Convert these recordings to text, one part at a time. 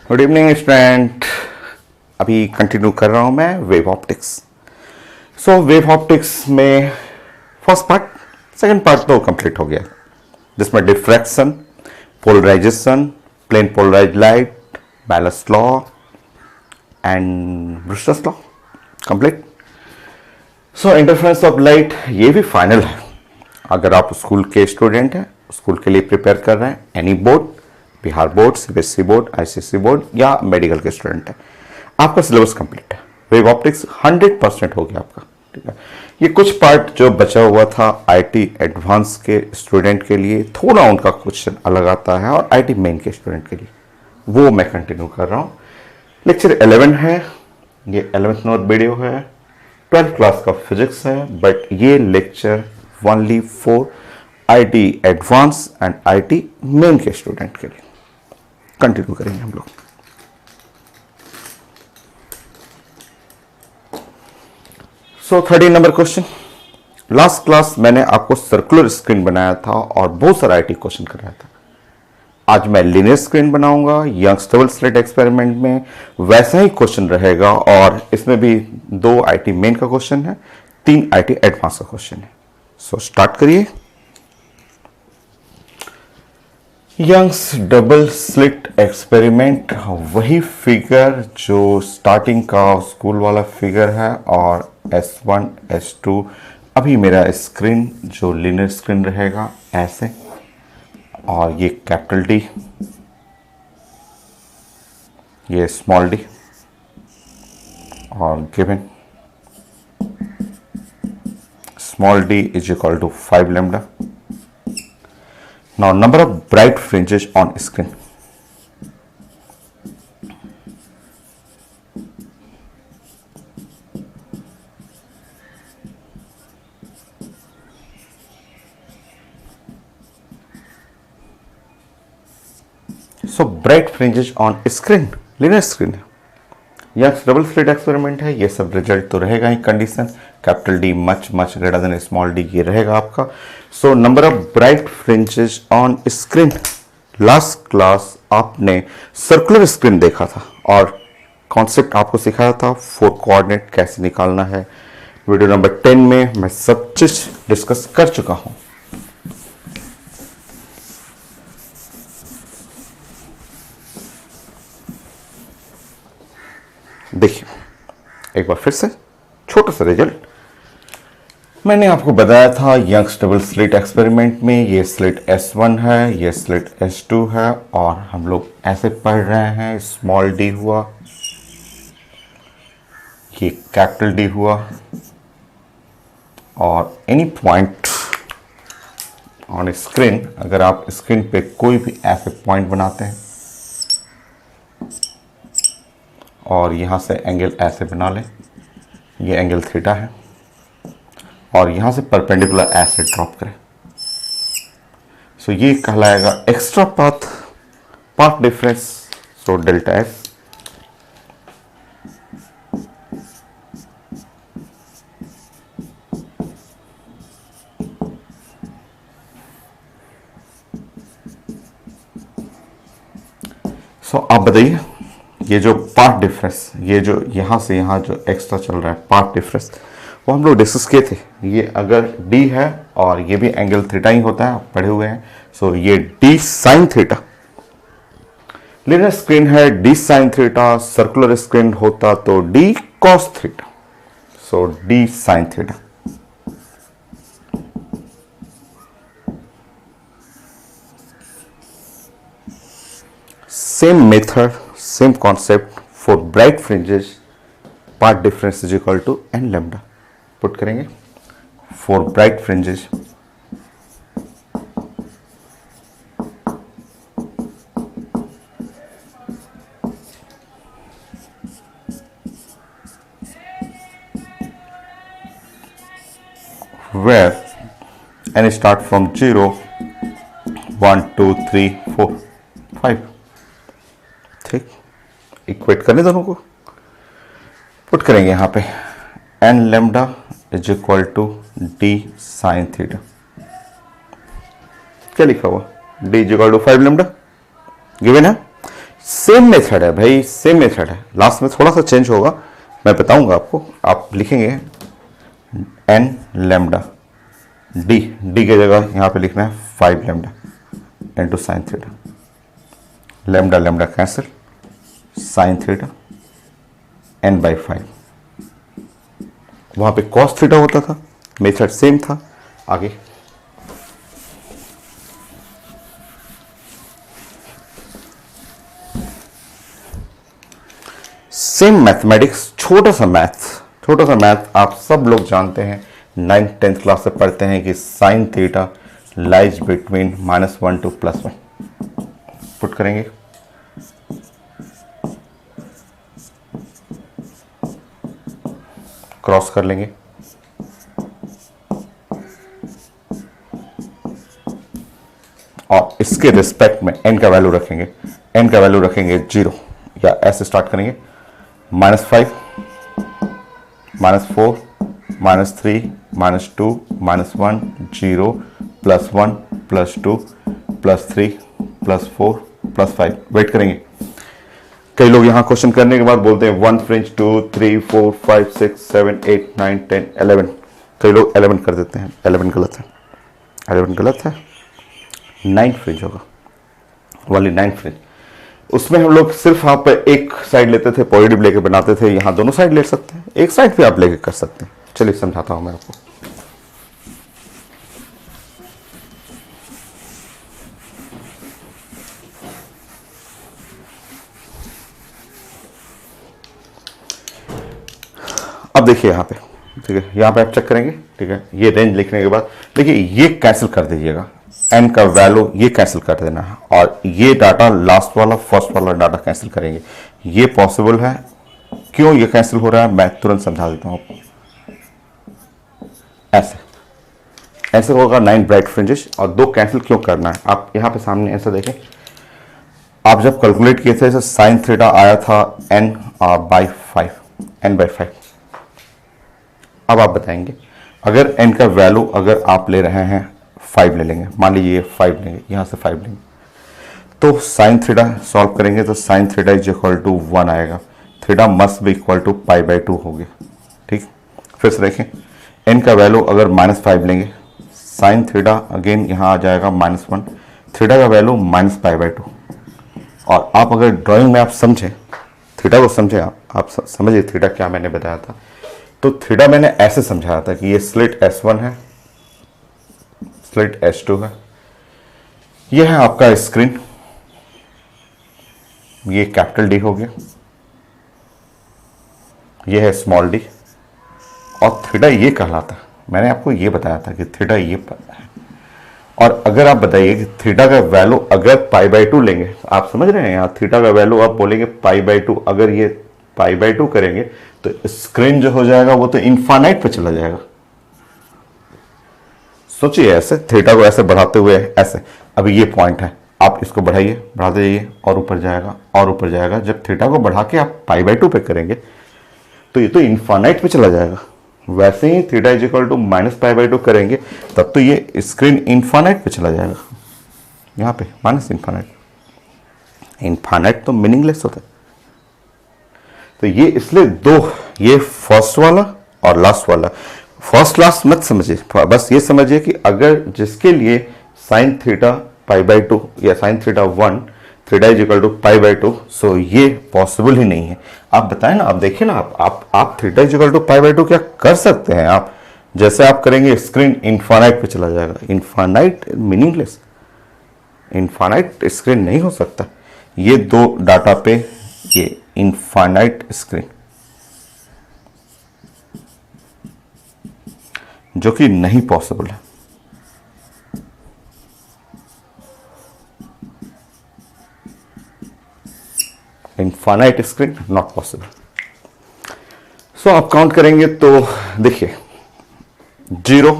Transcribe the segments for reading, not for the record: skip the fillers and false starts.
Good evening student. अभी continue कर रहा हूं मैं wave optics. So wave optics में फर्स्ट पार्ट, सेकंड पार्ट तो कंप्लीट हो गया, जिसमें diffraction, polarisation, plane polarise light, बैलस्ट law and Brewster's law complete. So interference of light ये भी फाइनल है। अगर आप स्कूल के स्टूडेंट हैं, स्कूल के लिए प्रिपेयर कर रहे हैं, any board, Bihar board, CBSE board, ICSE board या मेडिकल के स्टूडेंट है, आपका सिलेबस कंप्लीट है। वेव ऑप्टिक्स 100% हो गया आपका। ठीक है, ये कुछ पार्ट जो बचा हुआ था आईटी एडवांस के स्टूडेंट के लिए, थोड़ा उनका क्वेश्चन अलग आता है, और आईटी मेन के स्टूडेंट के लिए वो मैं कंटिन्यू कर रहा हूँ। लेक्चर 11 है, ये 11th नोट वीडियो है, 12th क्लास का फिजिक्स है, बट ये lecture only for IT advance and IT main के स्टूडेंट के लिए कंटिन्यू करेंगे हम लोग। सो 13 नंबर क्वेश्चन। लास्ट क्लास मैंने आपको सर्कुलर स्क्रीन बनाया था और बहुत सारा आईटी क्वेश्चन कराया था। आज मैं लिनियर स्क्रीन बनाऊंगा। यंग्स डबल स्लिट एक्सपेरिमेंट में वैसा ही क्वेश्चन रहेगा, और इसमें भी 2 आईटी मेन का क्वेश्चन है, 3 आईटी एडवांस का क्वेश्चन है। सो स्टार्ट करिए। यंग्स डबल स्लिट एक्सपेरिमेंट, वही फिगर जो स्टार्टिंग का स्कूल वाला फिगर है, और S1 S2। अभी मेरा स्क्रीन जो लिनियर स्क्रीन रहेगा ऐसे, और ये कैपिटल डी, ये स्मॉल डी, और given small d is equal to 5 lambda. Now number of bright fringes on screen. So bright fringes on screen, linear screen है। यंग्स डबल स्लिट एक्सपेरिमेंट है, ये सब रिजल्ट तो रहेगा ही। Condition capital D much much greater than small D, ये रहेगा आपका। So number of bright fringes on screen. Last class आपने सर्कुलर स्क्रीन देखा था और कॉन्सेप्ट आपको सिखाया था 4 कोऑर्डिनेट कैसे निकालना है। वीडियो नंबर 10 में मैं सब चीज डिस्कस कर चुका हूं। देखिए एक बार फिर से छोटा सा रिजल्ट। मैंने आपको बताया था यंग्स डबल स्लिट एक्सपेरिमेंट में ये स्लिट S1 है, ये स्लिट S2 है, और हम लोग ऐसे पढ़ रहे हैं। स्मॉल डी हुआ, ये कैपिटल डी हुआ, और एनी पॉइंट ऑन स्क्रीन, अगर आप स्क्रीन पे कोई भी ऐसे पॉइंट बनाते हैं और यहां से एंगल ऐसे बना लें, ये एंगल थीटा है, और यहां से परपेंडिकुलर ऐसे ड्रॉप करें, सो ये कहलाएगा extra path difference. So delta S. So आप बताइए, ये जो पार्ट डिफरेंस, ये जो यहां से यहां जो एक्स्ट्रा चल रहा है पार्ट डिफरेंस, वो हम लोग डिस्कस किए थे। ये अगर डी है और ये भी एंगल थीटा ही होता है, आप पढ़े हुए हैं। सो ये D sine theta. Linear screen है, D sine theta. Circular screen होता तो D cos theta. So D sine theta. Same method, same concept for bright fringes, path difference is equal to N lambda. Put करेंगे for bright fringes. where n start from 0, 1 2 3 4 5। ठीक, equate करने दोनों को, put करेंगे यहां पे n lambda is equal to d sine theta. क्या लिखा हुआ, d is equal to 5 lambda given है। सेम मेथड है भाई, सेम मेथड है, लास्ट में थोड़ा सा चेंज होगा, मैं बताऊंगा आपको। आप लिखेंगे एन लैम्डा डी, डी की जगह यहां पे लिखना है 5 lambda into sine theta, lambda lambda cancel, sine theta n by 5। वहां पे कॉस थीटा होता था, मेथड सेम था। आगे सेम मैथमेटिक्स, छोटा सा मैथ आप सब लोग जानते हैं, 9th-10th क्लास से पढ़ते हैं कि sine theta lies between -1 to +1। Put करेंगे, क्रॉस कर लेंगे, और इसके रिस्पेक्ट में n का वैल्यू रखेंगे, n का वैल्यू रखेंगे 0, या ऐसे स्टार्ट करेंगे -5 -4 -3 -2 -1 0 +1 +2 +3 +4 +5। वेट करेंगे। कई लोग यहां क्वेश्चन करने के बाद बोलते हैं 1 फ्रिंज 2 3 4 5 6 7 8 9 10 11। कई लोग 11 कर देते हैं, 11 गलत है, 11 गलत है, 9 फ्रिंज होगा, वाली 9 फ्रिंज। उसमें हम लोग सिर्फ आप एक साइड लेते थे, पॉजिटिव लेके बनाते थे, यहां दोनों साइड ले सकते हैं, एक साइड भी आप लेके कर सकते हैं। चलिए समझाता हूं मैं आपको। अब देखिए यहां पे, ठीक है, यहां पे आप चेक करेंगे, ठीक है, ये रेंज लिखने के बाद देखिए ये कैंसिल कर दीजिएगा, एन का वैल्यू ये कैंसिल कर देना है, और ये डाटा लास्ट वाला फर्स्ट वाला डाटा कैंसिल करेंगे। ये पॉसिबल है, क्यों ये कैंसिल हो रहा है मैं तुरंत समझा देता हूं आपको। ऐसे होगा 9 ब्राइट फ्रिंजेस, और 2 कैंसिल क्यों करना है, आप यहां पे सामने ऐसा देखें, आप जब कैलकुलेट किए थे साइन थीटा आया था n बाई 5। अब आप बताएंगे अगर n का वैल्यू अगर आप ले रहे हैं 5 ले लेंगे, मान लीजिए 5 लेंगे, यहां से 5 लेंगे, तो साइन थीटा सॉल्व करेंगे तो sine theta is equal to 1 आएगा, theta must be equal to π/2 हो गया। ठीक, फिर से देखें, n का वैल्यू अगर -5 लेंगे, साइन थीटा अगेन यहां आ जाएगा -1, थीटा का वैल्यू -π/2। और आप अगर ड्राइंग में आप समझें, थीटा को समझें, आप समझिए थीटा क्या मैंने बताया था। तो थीटा मैंने ऐसे समझाया था कि ये स्लिट S1 है, स्लिट S2 है, ये है आपका स्क्रीन, ये कैपिटल D हो गया, ये है स्मॉल d, और थीटा ये कहलाता है। मैंने आपको ये बताया था कि थीटा ये पता है। और अगर आप बताइए कि थीटा का वैल्यू अगर π/2 लेंगे, आप समझ रहे हैं, यहाँ थीटा का वैल्यू आप बोलेंगे π/2, अगर ये π/2 करेंगे तो स्क्रीन जो हो जाएगा वो तो इनफाइनाइट पे चला जाएगा। सोचिए ऐसे, थीटा को ऐसे बढ़ाते हुए ऐसे, अभी ये पॉइंट है, आप इसको बढ़ाइए, बढ़ाते जाइए और ऊपर जाएगा और ऊपर जाएगा। जब थीटा को बढ़ा के आप π/2 पे करेंगे तो ये तो इनफाइनाइट पे चला जाएगा। वैसे ही थीटा इज इक्वल टू -π/2 करेंगे तब तो ये स्क्रीन इनफाइनाइट पे चला जाएगा, यहाँ पे माइनस इनफाइनाइट तो मीनिंगलेस होता है। तो ये इसलिए दो, ये फर्स्ट वाला और लास्ट वाला, फर्स्ट लास्ट मत समझिए, बस ये समझिए कि अगर जिसके लिए साइन थीटा π/2 या sine theta 1, theta is equal to π/2, so ये पॉसिबल ही नहीं है। आप बताएं ना, आप देखिए ना, आप थीटा इज इक्वल टू π/2 क्या कर सकते हैं आप, जैसे आप करेंगे स्क्रीन इनफाइनाइट पे चला जाएगा। इनफाइनाइट मीनिंगलेस, इनफाइनाइट स्क्रीन नहीं हो सकता। ये दो डाटा पे ये इनफाइनाइट स्क्रीन, जो कि नहीं पॉसिबल है। Infinite screen not possible. So आप काउंट करेंगे तो देखिए, 0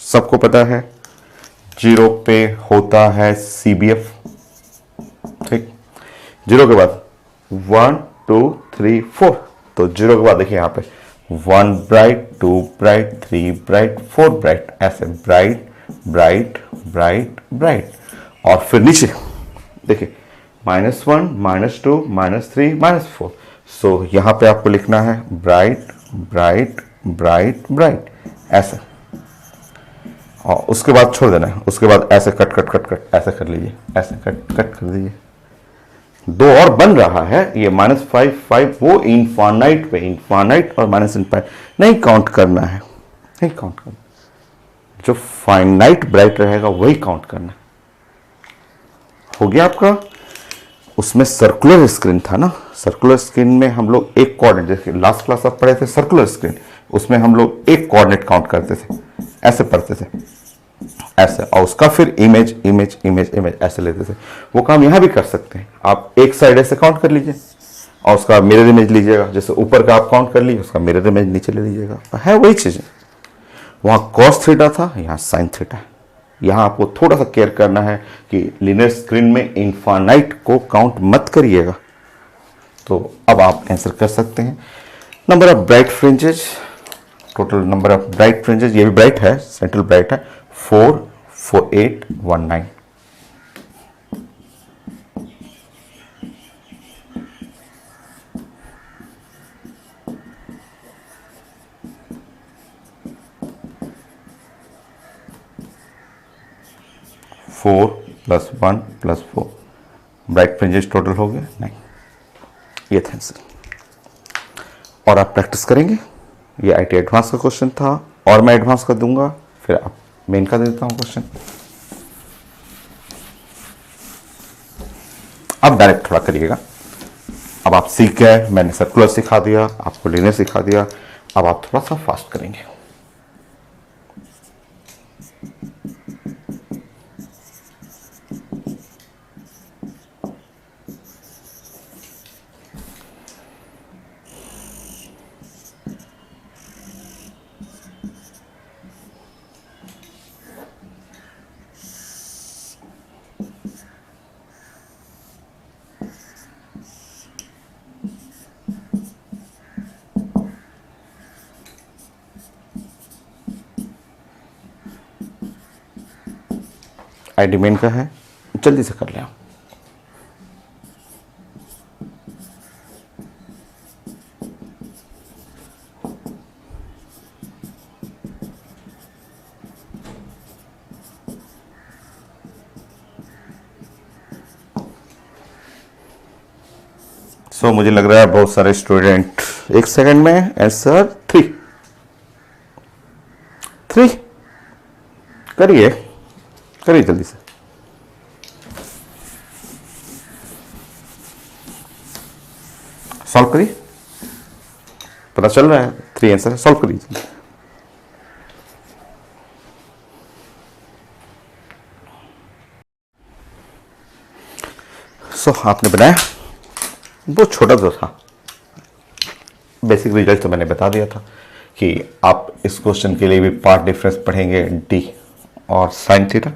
सबको पता है, 0 पे होता है CBF, ठीक। 0 के बाद 1 2 3 4, तो 0 के बाद देखिए यहाँ पे 1 ब्राइट, 2 ब्राइट, 3 ब्राइट, 4 ब्राइट, ऐसे ब्राइट ब्राइट ब्राइट ब्राइट। और फिर नीचे देखिए -1, -2, -3, -4। सो यहां पे आपको लिखना है ब्राइट ब्राइट ब्राइट ब्राइट ऐसे, और उसके बाद छोड़ देना है। उसके बाद ऐसे कट कट कट कट ऐसे कर लीजिए, ऐसे कट कट कर दीजिए। दो और बन रहा है, ये -5 5 वो इनफाइनाइट पे, इनफाइनाइट और -इनफाइनाइट नहीं काउंट करना है, नहीं काउंट करना। जो फाइनाइट ब्राइट रहेगा वही काउंट करना। हो गया आपका। उसमें सर्कुलर स्क्रीन था ना, सर्कुलर स्क्रीन में हम लोग एक कोऑर्डिनेट, जैसे लास्ट क्लास आप पढ़े थे सर्कुलर स्क्रीन, उसमें हम लोग एक कोऑर्डिनेट काउंट करते थे, ऐसे पढ़ते थे ऐसे, और उसका फिर इमेज इमेज इमेज इमेज ऐसे लेते थे। वो काम यहां भी कर सकते हैं। आप एक साइड ऐसे काउंट कर लीजिए और उसका मिरर इमेज लीजिएगा, जैसे ऊपर का आप काउंट कर लीजिए, उसका मिरर इमेज नीचे ले लीजिएगा। है वही चीजें। वहां कॉस थीटा था, यहां साइन थीटा है। यहां आपको थोड़ा सा केयर करना है कि लिनियर स्क्रीन में इनफाइनाइट को काउंट मत करिएगा। तो अब आप आंसर कर सकते हैं। Number of bright fringes, total number of bright fringes, ये भी ब्राइट है, सेंट्रल ब्राइट है, 4 4 8 1 9। Four plus 1 plus 4 bright fringes total हो गए 9। ये था आंसर। और आप प्रैक्टिस करेंगे। ये आईटी एडवांस का क्वेश्चन था, और मैं एडवांस का दूंगा, फिर आप मेन का दे देता हूं क्वेश्चन। अब डायरेक्ट थोड़ा करिएगा। अब आप सीख गए, मैंने सर्कुलर सिखा दिया, आपको लिनियर सिखा दिया। अब आप थोड़ा सा फास्ट करेंगे। आईडी मेन का है, जल्दी से कर लें। सो मुझे लग रहा है बहुत सारे स्टूडेंट एक सेकंड में आंसर 3 करिए, करिए जल्दी से। सॉल्व करिए, पता चल रहा है 3 आंसर है, सॉल्व करिए। सो आपने बनाया, वो छोटा जो था, बेसिक रिजल्ट तो मैंने बता दिया था कि आप इस क्वेश्चन के लिए भी पार्ट डिफरेंस पढ़ेंगे, डी और साइन थीटा।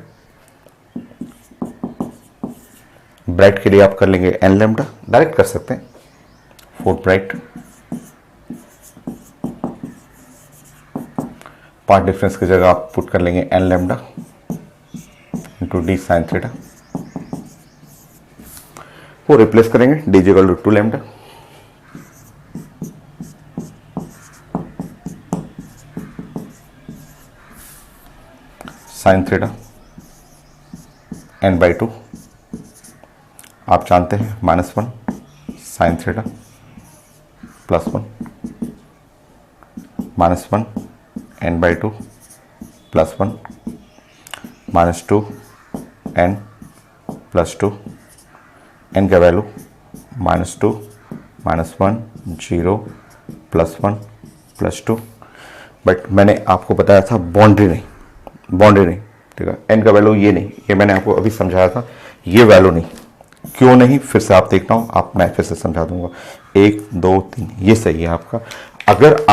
ब्राइट के लिए आप कर लेंगे एन लैम्डा, डायरेक्ट कर सकते हैं 4 ब्राइट। पार्ट डिफरेंस की जगह आप पुट कर लेंगे n lambda into d sine theta. वो रिप्लेस करेंगे, d equal to 2 lambda sine theta n/2। आप जानते हैं -1 sine theta +1 -1 n/2 +1 -2 n +2। n का वैल्यू -2 -1 0 +1 +2। बट मैंने आपको बताया था बाउंड्री नहीं, बाउंड्री नहीं, ठीक है। n का वैल्यू ये नहीं, ये मैंने आपको अभी समझाया था, ये वैल्यू नहीं। क्यों नहीं, फिर से आप देखना हो, आप मैं फिर से समझा दूंगा। 1 2 3 ये सही है आपका। अगर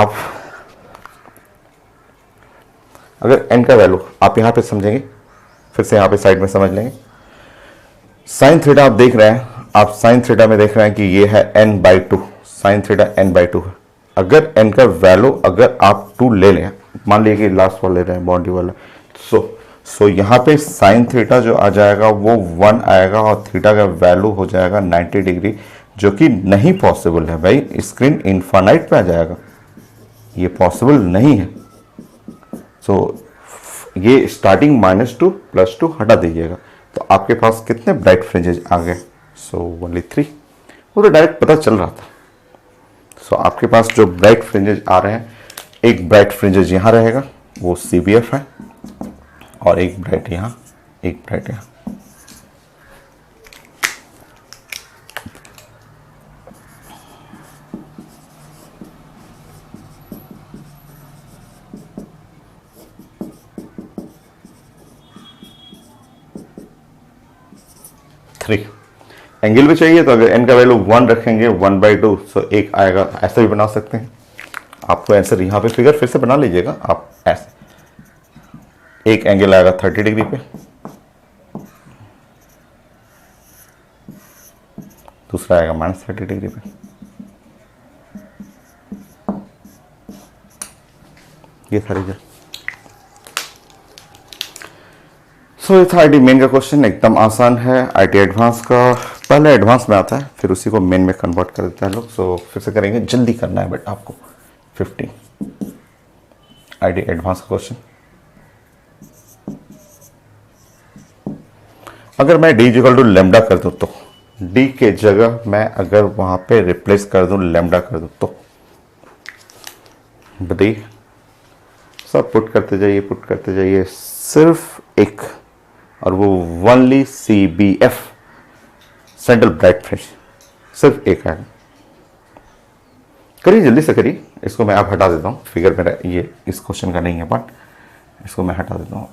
n का वैल्यू आप यहां पे समझेंगे, फिर से यहां पे साइड में समझ लेंगे। साइन थीटा आप देख रहे हैं, आप साइन थीटा में देख रहे हैं कि ये है n/2, साइन थीटा n/2 है। अगर n का वैल्यू अगर आप 2 ले लें, मान लीजिए कि लास्ट वाला ले रहे हैं बाउंड्री वाला, सो सो यहाँ पे साइन थीटा जो आ जाएगा वो 1 आएगा और थीटा का वैल्यू हो जाएगा 90 डिग्री, जो कि नहीं पॉसिबल है भाई, स्क्रीन इनफाइनाइट पे आ जाएगा, ये पॉसिबल नहीं है। सो ये स्टार्टिंग -2 +2 हटा दीजिएगा, तो आपके पास कितने ब्राइट फ्रिंजेज आ गए? So only 3। वो तो डायरेक्ट पता चल रहा था। सो आपके पास जो ब्राइट फ्रिंजेज आ रहे हैं, एक ब्राइट फ्रिंजेज यहाँ रहेगा, वो CBF है, और एक ब्राइट यहाँ, एक ब्राइट यहाँ। एंगल भी चाहिए तो अगर n का वैल्यू 1 रखेंगे 1/2, सो 1 आएगा, ऐसे भी बना सकते हैं। आपको आंसर यहाँ पे फिगर फिर से बना लीजिएगा आप ऐसे। एक एंगल आएगा 30 डिग्री पे, दूसरा आएगा -30 डिग्री पे। ये सारी चीज। सो ये था आईटी मेन का क्वेश्चन, एकदम आसान है। आईटी एडवांस का पहले एडवांस में आता है, फिर उसी को मेन में कन्वर्ट कर देते हैं लोग। सो फिर से करेंगे, जल्दी करना है बट आपको। 15 आईटी एडवांस का क्वेश्चन। अगर मैं d = लैम्डा कर दूं तो d के जगह मैं अगर वहां पे रिप्लेस कर दूं लैम्डा कर दूं तो बताइए। सब पुट करते जाइए, सिर्फ एक, और वो only CBF central bright fringe, सिर्फ एक है। करिए, जल्दी से करिए। इसको मैं आप हटा देता हूँ, फिगर मेरा ये इस क्वेश्चन का नहीं है पार्ट, इसको मैं हटा देता हूँ।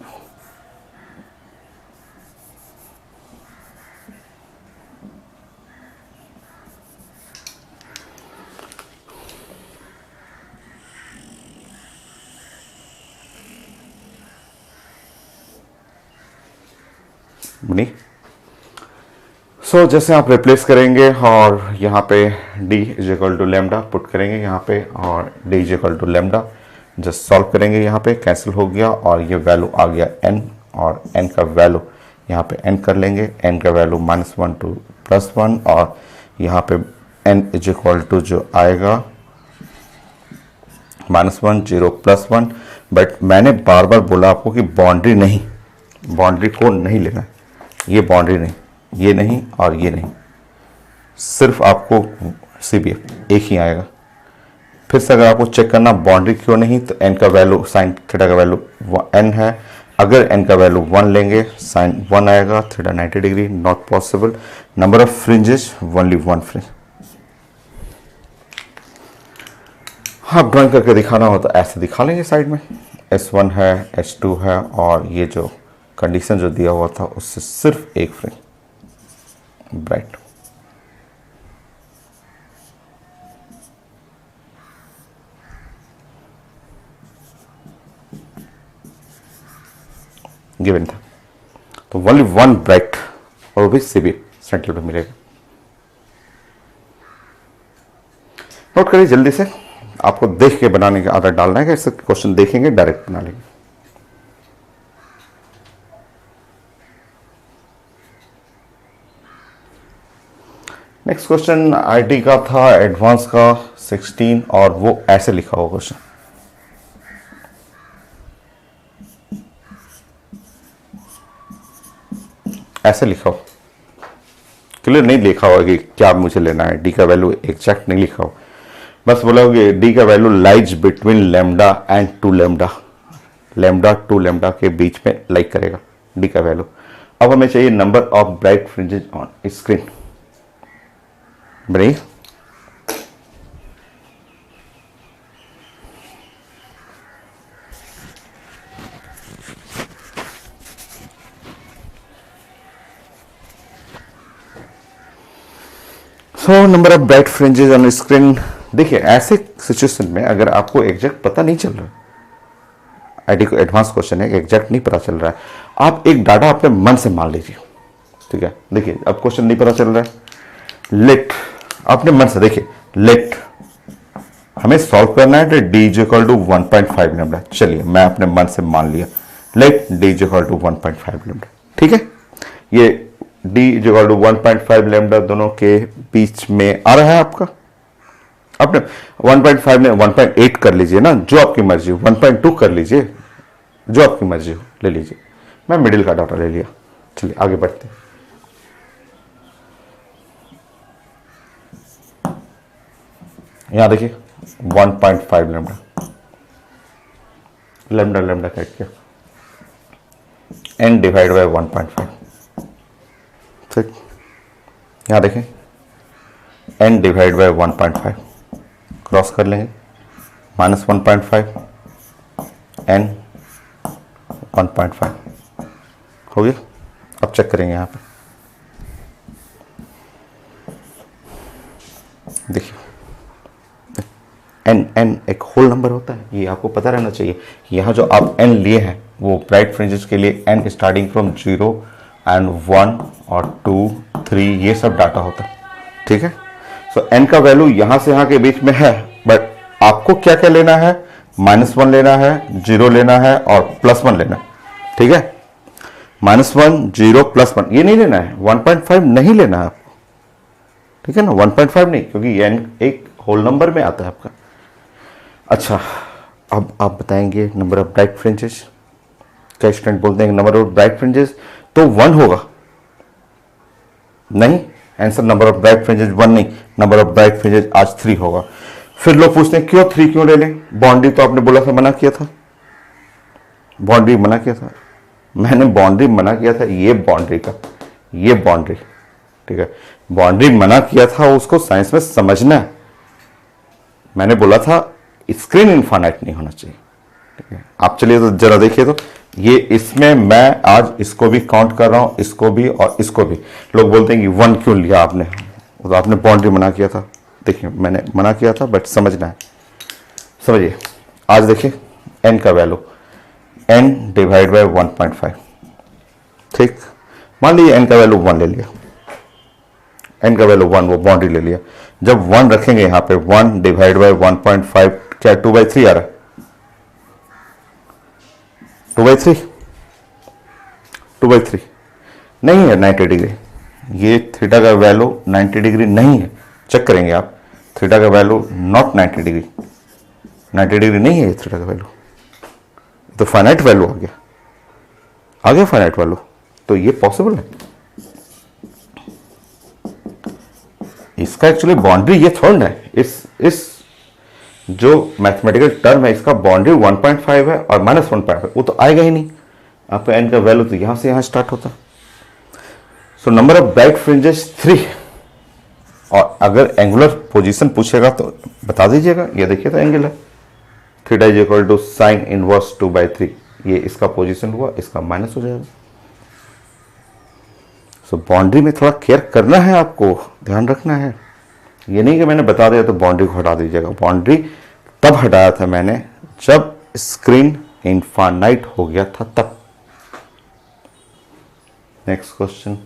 नहीं, सो जैसे आप रिप्लेस करेंगे और यहाँ पे d = लैम्डा पुट करेंगे यहाँ पे, और d = लैम्डा जस्ट सॉल्व करेंगे, यहाँ पे कैंसिल हो गया और ये वैल्यू आ गया n, और n का वैल्यू यहाँ पे n कर लेंगे, n का वैल्यू -1 to +1, और यहाँ पे n = जो आएगा -1 0 +1। बट मैंने बार बार बोला आपको कि बाउंड्री को नहीं लेना है, ये बाउंड्री नहीं, ये नहीं और ये नहीं, सिर्फ आपको CBF एक ही आएगा। फिर से अगर आपको चेक करना बाउंड्री क्यों नहीं, तो n का वैल्यू साइन थीटा का वैल्यू n है, अगर n का वैल्यू 1 लेंगे साइन 1 आएगा, theta 90 degree, not possible. Number of fringes only 1 fringe. हाँ, ड्राइंग करके दिखाना हो तो ऐसे दिखा लेंगे, साइड में S1 है, S2 है, और ये जो कंडीशन जो दिया हुआ था उससे सिर्फ एक फ्रिंज ब्राइट। गिवन था, तो ओनली 1 ब्राइट, और वो भी CBF सेंट्रल पे मिलेगा। नोट करिए जल्दी से, आपको देख के बनाने की आदत डालना है कि ऐसे क्वेश्चन देखेंगे डायरेक्ट बना लेंगे। नेक्स्ट क्वेश्चन आईटी का था, एडवांस का 16, और वो ऐसे लिखा हुआ क्वेश्चन, ऐसे लिखा हो, क्लियर नहीं लिखा होगा कि क्या मुझे लेना है, डी का वैल्यू एग्जैक्ट नहीं लिखा हो, बस बोला होगा डी का value lies between lambda and 2 lambda, lambda 2 lambda के बीच में लाइक करेगा डी का वैल्यू। अब हमें चाहिए number of bright fringes on screen. Break so number of bright fringes on screen. देखिए, ऐसे सिचुएशन में अगर आपको एग्जैक्ट पता नहीं चल रहा, आईटी को एडवांस क्वेश्चन है, एग्जैक्ट नहीं पता चल रहा है, आप एक डाटा अपने मन से मान लीजिए, ठीक है। देखिए, अब क्वेश्चन नहीं पता चल रहा है, लेट अपने मन से देखिए, लेट हमें सॉल्व करना है, तो d is equal to 1.5 lambda. चलिए, मैं अपने मन से मान लिया let d is equal to 1.5 lambda. ठीक है, ये d is equal to 1.5 lambda दोनों के बीच में आ रहा है आपका। आपने 1.5 में 1.8 कर लीजिए ना, जो आपकी मर्जी हो, 1.2 कर लीजिए, जो आपकी मर्जी हो ले लीजिए। मैं मिडिल का डाटा ले लिया। चलिए आगे बढ़ते हैं। यहां देखिए 1.5 लेमडा, लेमडा लेमडा काट के n डिवाइड बाय 1.5। ठीक, यहां देखें n डिवाइड बाय 1.5 क्रॉस कर लेंगे, माइनस 1.5 n 1.5 हो गया। अब चेक करेंगे यहां पे, देखिए n एक होल नंबर होता है, ये आपको पता रहना चाहिए कि यहाँ जो आप n लिए हैं वो ब्राइट फ्रिंजेस के लिए n स्टार्टिंग फ्रॉम 0 एंड 1 और 2 3 ये सब डाटा होता है। ठीक है, सो n का वैल्यू यहाँ से यहाँ के बीच में है, बट आपको क्या क्या लेना है, -1 लेना है, 0 लेना है और +1 लेना है। ठीक है, -1 0 +1 ये नहीं लेना है, 1.5 नहीं लेना है आपको। ठीक है ना, 1.5 नहीं, क्योंकि n एक होल नंबर में आता है आपका। अच्छा, अब आप बताएंगे नंबर ऑफ ब्राइट फ्रिंजेस, क्या स्टूडेंट बोलते हैं नंबर ऑफ ब्राइट फ्रिंजेस तो 1 होगा। नहीं, answer number of bright fringes 1 नहीं, नंबर ऑफ ब्राइट फ्रिंजेस आज 3 होगा। फिर लोग पूछते हैं क्यों 3 क्यों ले लें, बाउंड्री तो आपने बोला था, मना किया था, बाउंड्री मना किया था। मैंने बाउंड्री मना किया था, ये बाउंड्री का, ये बाउंड्री। ठीक है, बाउंड्री मना किया था, उसको साइंस में समझना है। मैंने बोला था स्क्रीन इनफाइनाइट नहीं होना चाहिए। ठीक है, आप चलिए तो जरा देखिए, तो ये इसमें मैं आज इसको भी काउंट कर रहा हूं, इसको भी और इसको भी। लोग बोलते हैं कि 1 क्यों लिया आपने, तो आपने बाउंड्री मना किया था। देखिए मैंने मना किया था, बट समझना है, समझिए। आज देखिए n का वैल्यू n डिवाइड बाय 1.5। ठीक, मान लीजिए n का वैल्यू 1 ले लिया, n का वैल्यू 1, वो बाउंड्री ले लिया। जब 1 रखेंगे यहां पे 1 डिवाइड बाय 1.5 क्या 2/3 आ रहा है, 2/3 नहीं है 90 डिग्री। ये थीटा का वैल्यू 90 डिग्री नहीं है, चेक करेंगे आप, थीटा का वैल्यू नॉट 90 डिग्री, 90 डिग्री नहीं है ये थीटा का वैल्यू। तो फाइनाइट वैल्यू आ गया फाइनाइट वैल्यू, तो ये पॉसिबल है। इसका एक्चुअली बाउंड्री ये थोड़ा है, इस जो मैथमेटिकल टर्म है इसका बाउंड्री 1.5 है और -1.5, वो तो आएगा ही नहीं। आपका n का वैल्यू तो यहां से यहां स्टार्ट होता। सो नंबर ऑफ ब्राइट फ्रिंजेस 3। और अगर एंगुलर पोजीशन पूछेगा तो बता दीजिएगा, ये देखिए तो एंगल है, theta is equal to sine inverse 2/3। ये इसका पोजीशन हुआ, इसका माइनस हो जाएगा। सो बाउंड्री में थोड़ा केयर करना है, आपको ध्यान रखना है। ये नहीं कि मैंने बता दिया तो बाउंड्री को हटा दीजिएगा। बाउंड्री तब हटाया था मैंने जब स्क्रीन इनफाइनाइट हो गया था, तब। नेक्स्ट क्वेश्चन,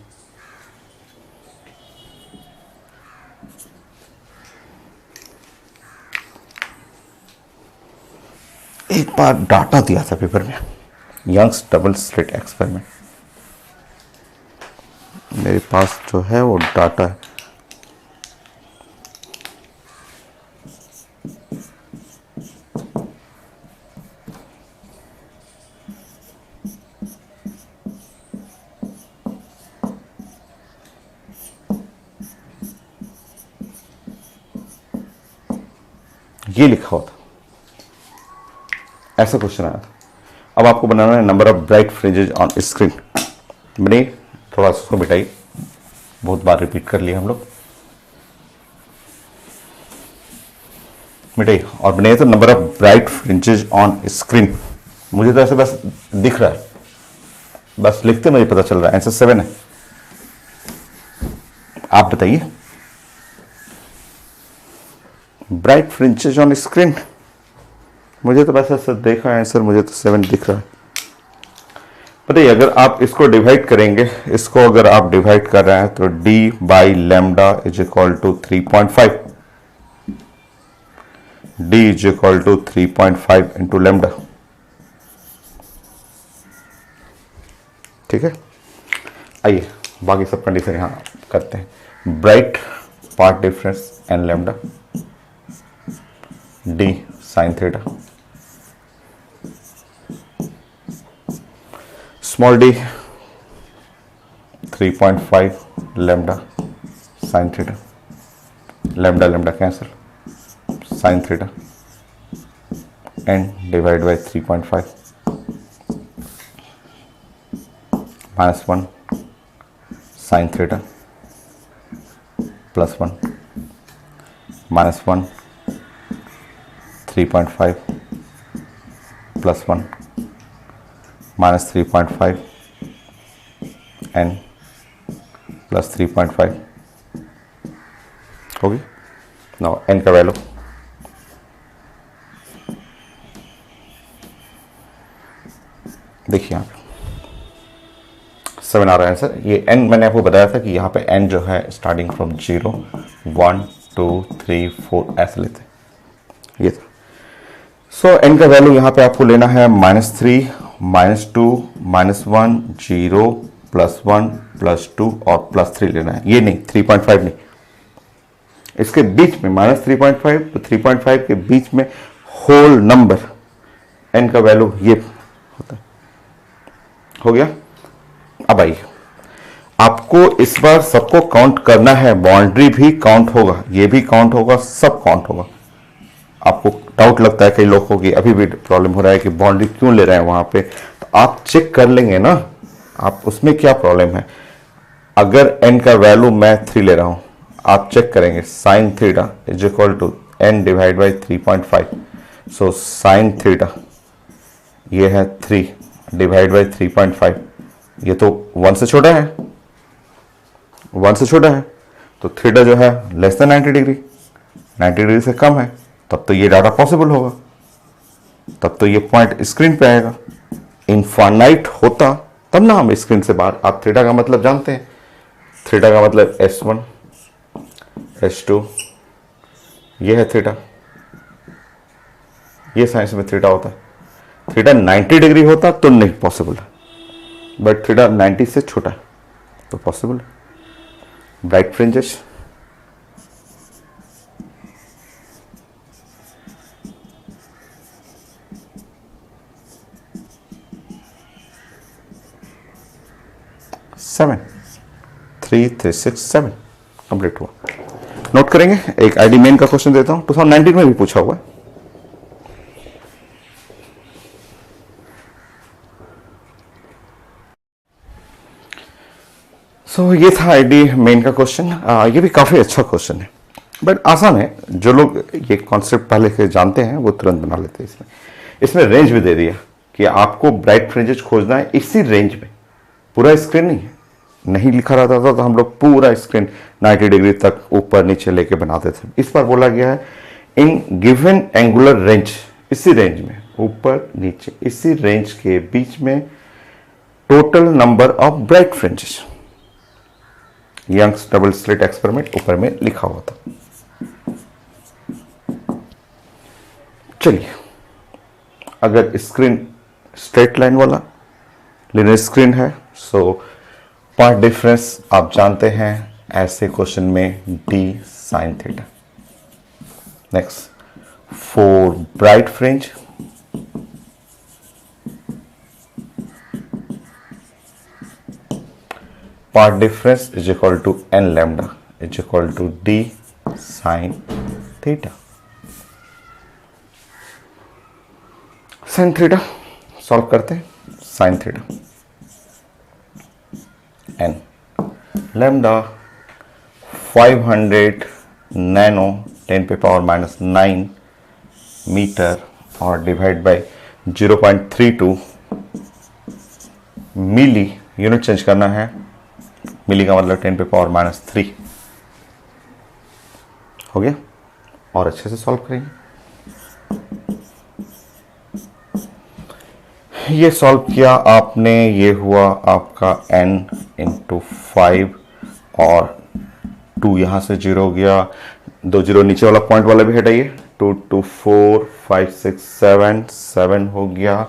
एक बार डाटा दिया था पेपर में, यंग्स डबल स्लिट एक्सपेरिमेंट। मेरे पास जो है वो डाटा है, ये लिखा हुआ था, ऐसा क्वेश्चन आया था। अब आपको बनाना है number of bright fringes on screen. बने, थोड़ा सा उसको मिटाइए, बहुत बार रिपीट कर लिया हम लोग। मिटाइए और बने तो number of bright fringes on screen. मुझे तो ऐसे बस दिख रहा है, बस लिखते मुझे पता चल रहा है। आंसर 7 है। आप बताइए ब्राइट फ्रिंजेस ऑन स्क्रीन। मुझे तो बस ऐसा देखा है आंसर, मुझे तो 7 दिख रहा है। बताइए अगर आप इसको डिवाइड करेंगे, इसको अगर आप डिवाइड कर रहे हैं तो d by lambda is equal to 3.5, d is equal to 3.5 into lambda. ठीक है, आइए बाकी सब कंडीशन यहाँ करते हैं। Bright path difference n lambda d sine theta, small d 3.5 lambda sine theta, lambda lambda cancel, sine theta n divide by 3.5 -1 sine theta +1 -1 3.5 +1 -3.5 n + 3.5 होगी। Now n का वैल्यू देखिए यहाँ पे 7 आ रहा है आंसर। ये n मैंने आपको बताया था कि यहाँ पे n जो है स्टार्टिंग फ्रॉम 0 1 2 3 4 ऐसे लेते हैं, ये था। सो n का वैल्यू यहाँ पे आपको लेना है -3 -2 -1 0 +1 +2 और +3 लेना है। ये नहीं 3.5 नहीं, इसके बीच में -3.5 तो 3.5 के बीच में होल नंबर n का वैल्यू ये होता है। हो गया। अब आइए आपको इस बार सबको काउंट करना है, बाउंड्री भी काउंट होगा, ये भी काउंट होगा, सब काउंट होगा। आपको डाउट लगता है कई लोगों को कि अभी भी प्रॉब्लम हो रहा है कि बाउंड्री क्यों ले रहे हैं वहां पे, तो आप चेक कर लेंगे ना, आप उसमें क्या प्रॉब्लम है। अगर n का वैल्यू मैं 3 ले रहा हूं, आप चेक करेंगे sine theta is equal to n divide by 3.5। So sine theta ये है 3 डिवाइड बाई 3.5, ये तो 1 से छोटा है, 1 से छोटा है, तो थीटा जो है लेस देन 90 डिग्री, 90 डिग्री से कम है, तब तो ये डाटा पॉसिबल होगा, तब तो ये पॉइंट स्क्रीन पे आएगा। इनफाइनाइट होता तब ना हम स्क्रीन से बाहर। आप थीटा का मतलब जानते हैं, थीटा का मतलब S1 S2, ये है थीटा, ये साइंस में थीटा होता है। थीटा 90 डिग्री होता तो नहीं पॉसिबल है, बट थीटा 90 से छोटा है तो पॉसिबल है। ब्राइट फ्रिंजेस सेवन 3 3 6 7 कंप्लीट हुआ। नोट करेंगे। एक आईडी मेन का क्वेश्चन देता हूं, 2019 में भी पूछा हुआ है। सो ये था आईडी मेन का क्वेश्चन। ये भी काफी अच्छा क्वेश्चन है, बट आसान है। जो लोग ये कॉन्सेप्ट पहले से जानते हैं वो तुरंत बना लेते हैं। इसमें रेंज भी दे दिया कि आपको ब्राइट फ्रिंजेस खोजना है इसी रेंज में, पूरा स्क्रीन नहीं है। नहीं लिखा रहता था तो हम लोग पूरा स्क्रीन 90 डिग्री तक ऊपर नीचे लेके बनाते थे। इस पर बोला गया है इन गिवन एंगुलर रेंज, इसी रेंज में ऊपर नीचे इसी रेंज के बीच में total number of bright fringes. Young's double slit experiment ऊपर में लिखा हुआ था। चलिए, अगर स्क्रीन स्ट्रेट लाइन वाला लिनियर स्क्रीन है, सो पार्ट डिफरेंस आप जानते हैं ऐसे क्वेश्चन में d sine theta. Next, for bright fringe path difference is equal to n lambda is equal to d sine theta. Sine theta solve करते हैं। Sine theta n lambda 500 nano 10 पे power -9 metre और divide by 0.32 milli. Unit change करना है, मिली का मतलब 10 पे power -3 हो गया। और अच्छे से सॉल्व करेंगे। ये सॉल्व किया आपने, ये हुआ आपका n इंटू 5 और 2 यहाँ से 0 हो गया, 2 0 नीचे वाला पॉइंट वाला भी हटाइए। 2 2 4 5 6 7 7 हो गया।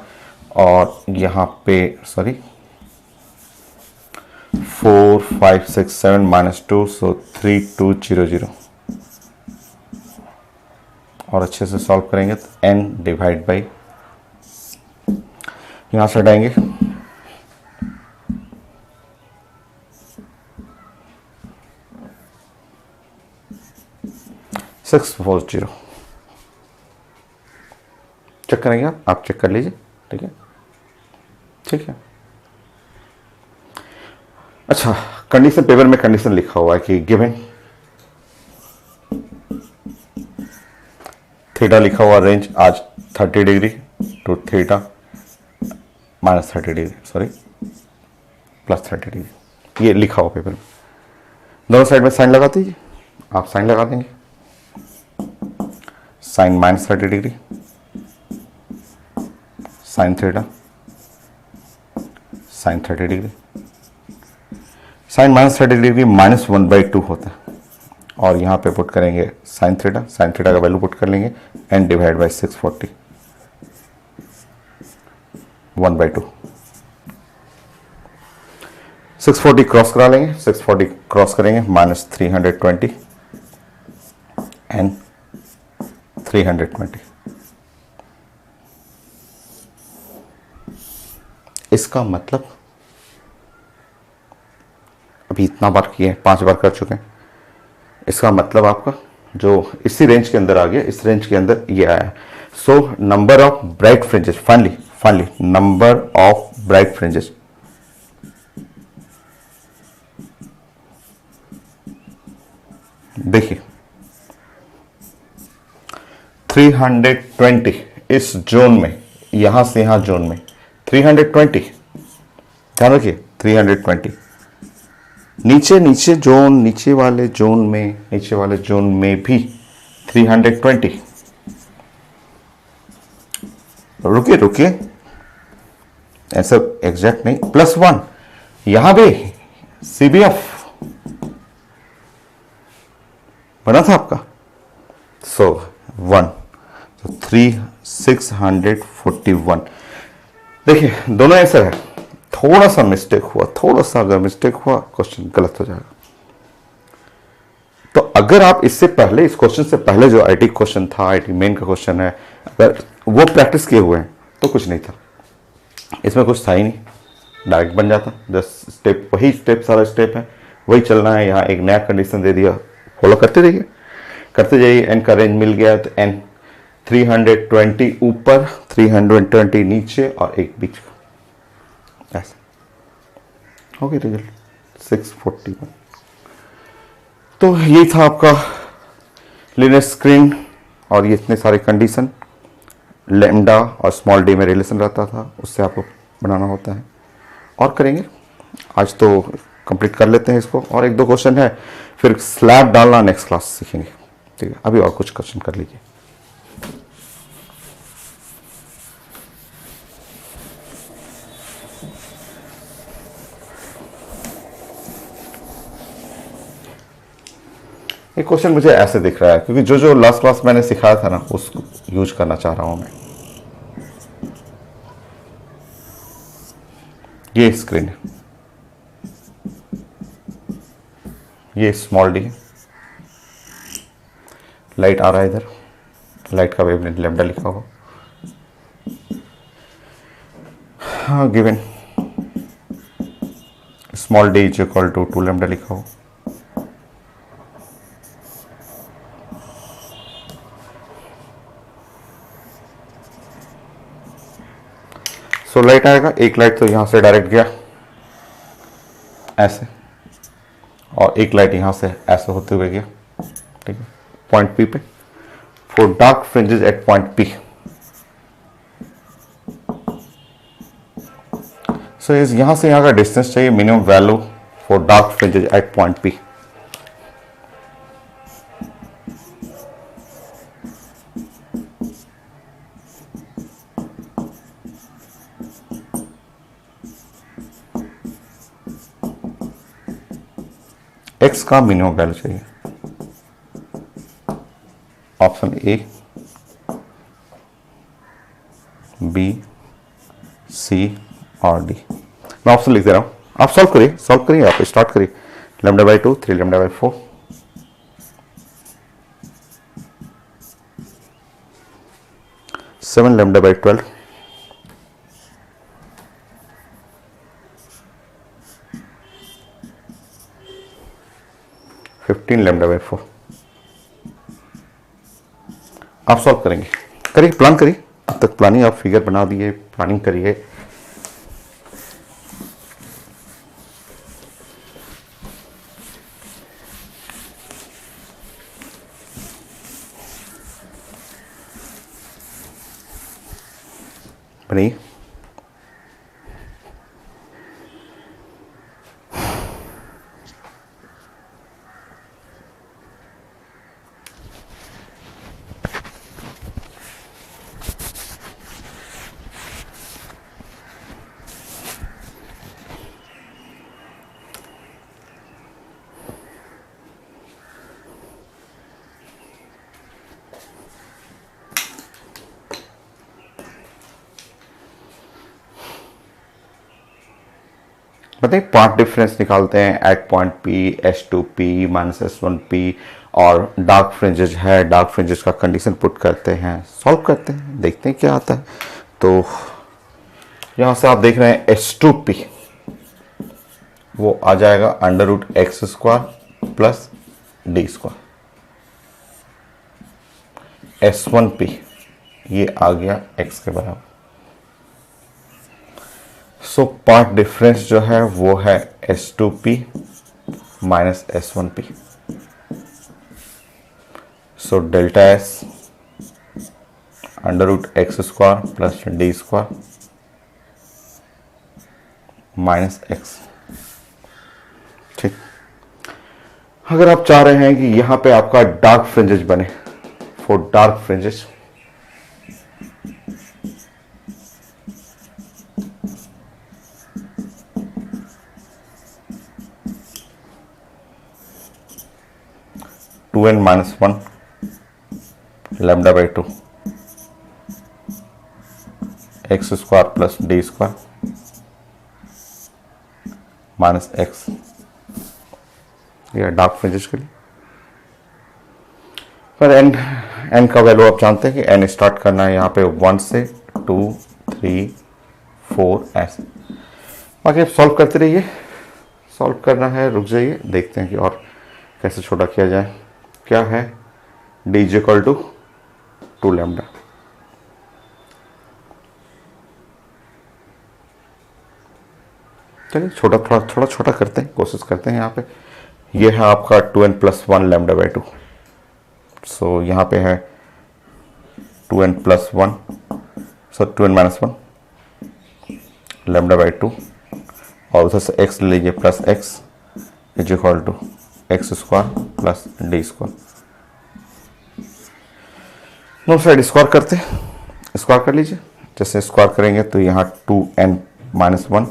और यहाँ पे सॉरी 4 5 6 7 -2, सो 3 2 0 0। और अच्छे से सॉल्व करेंगे तो n डिवाइड बाई, यहां से हटाएंगे 640। चेक करेंगे आप चेक कर लीजिए। ठीक है, ठीक है। अच्छा, कंडीशन पेपर में कंडीशन लिखा हुआ है कि गिवन थीटा लिखा हुआ रेंज आज 30 degree to theta -30 degree, sorry +30 degree, ये लिखा हुआ पेपर में। दोनों साइड में साइन लगा दीजिए, आप साइन लगा देंगे, sine -30 degree, sine theta, sine 30 degree. Sine -30 degree -1/2 होता है, और यहां पे पुट करेंगे साइन थीटा का वैल्यू पुट कर लेंगे n डिवाइड बाई 640, 1/2। 640 क्रॉस करा लेंगे, 640 क्रॉस करेंगे -320 एंड 320। इसका मतलब अभी इतना बार किए हैं, 5 बार कर चुके हैं। इसका मतलब आपका जो इसी रेंज के अंदर आ गया, इस रेंज के अंदर ये आया है। सो number of bright fringes, finally number of bright fringes देखिए 320 इस जोन में, यहां से यहां जोन में 320, ध्यान रखिए 320। नीचे जोन, नीचे वाले जोन में भी 320। रुकिए ऐसा एग्जैक्ट नहीं, +1 यहां भी CBF बना था आपका, सो 1, तो 641। देखिए दोनों आंसर है, थोड़ा सा मिस्टेक हुआ, अगर मिस्टेक हुआ क्वेश्चन गलत हो जाएगा। तो अगर आप इससे पहले, इस क्वेश्चन से पहले जो आईटी क्वेश्चन था, आईटी मेन का क्वेश्चन है, अगर वो प्रैक्टिस किए हुए हैं तो कुछ नहीं था, इसमें कुछ था ही नहीं, डायरेक्ट बन जाता। 10 स्टेप, वही स्टेप, सारा स्टेप है, वही चलना है। यहाँ एक नया कंडीशन दे दिया, फॉलो करते जाइए। एन का रेंज मिल गया तो एन 320 ऊपर, 320 नीचे और एक बीच का, ऐसा हो गया रिजल्ट 641। तो यही था आपका लीनियर स्क्रीन, और ये इतने सारे कंडीशन, लैम्डा और स्मॉल डी में रिलेशन रहता था, उससे आपको बनाना होता है। और करेंगे, आज तो कंप्लीट कर लेते हैं इसको, और 1-2 क्वेश्चन है, फिर स्लैब डालना नेक्स्ट क्लास सीखेंगे। ठीक है, अभी और कुछ क्वेश्चन कर लीजिए। एक क्वेश्चन मुझे ऐसे दिख रहा है, क्योंकि जो लास्ट क्लास मैंने सिखाया था ना, उसको यूज करना चाह रहा हूं मैं। ये स्क्रीन है, ये स्मॉल डी, लाइट आ रहा है इधर, लाइट का वेवलेंथ लैम्डा लिखा हुआ, हाँ given small d is equal to 2 lambda लिखा हुआ। सो लाइट आएगा, एक लाइट तो यहां से डायरेक्ट गया ऐसे, और एक लाइट यहां से ऐसे होते हुए गया, ठीक है, पॉइंट पी पे, for dark fringes at point P. So यहां से यहां का डिस्टेंस चाहिए, minimum value for dark fringes at point P. X का मिनिमम वैल्यू चाहिए, ऑप्शन ए, बी, सी और डी। मैं ऑप्शन लिख दे रहा हूं, आप सॉल्व करिए, आप स्टार्ट करिए। Lambda by 2, 3 lambda by 4, 7 lambda by 12, 15 lambda by 4। आप सॉल्व करेंगे, करिए, प्लान करिए। अब तक प्लानिंग, आप फिगर बना दिए, प्लानिंग करिए। बनिए। बताइए, पार्ट डिफरेंस निकालते हैं eight point P, S2P minus S1P, और डार्क फ्रिंजेज है, डार्क फ्रिंजेज का कंडीशन पुट करते हैं, सॉल्व करते हैं, देखते हैं क्या आता है। तो यहां से आप देख रहे हैं S2P वो आ जाएगा under root x square plus D square. S1P ये आ गया x के बराबर। सो पार्ट डिफरेंस जो है वो है S2P minus S1P। So delta S under root x square plus D square minus x. ठीक, अगर आप चाह रहे हैं कि यहां पे आपका डार्क फ्रिंजेस बने, for dark fringes two n minus 1 lambda by 2 x square plus D square minus x, यह डार्क फ्रिंजेस के लिए। पर एन का वैल्यू आप जानते हैं कि एन स्टार्ट करना है यहाँ पे 1 से 2, 3, 4 ऐसे। बाकी आप सॉल्व करते रहिए, सॉल्व करना है रुक जाइए, देखते हैं कि और कैसे छोटा किया जाए। क्या है d is equal to 2 lambda. चलिए छोटा, थोड़ा छोटा करते हैं, कोशिश करते हैं। यहाँ पे ये है आपका 2n प्लस 1 लैम्डा बाई 2। सो यहाँ पे है 2n plus 1, so 2n minus 1 lambda by 2, और उधर से x ले लीजिए plus x is equal to x square plus D square. नो साइड स्क्वायर करते, स्क्वायर कर लीजिए। जैसे स्क्वायर करेंगे तो यहाँ 2n माइनस 1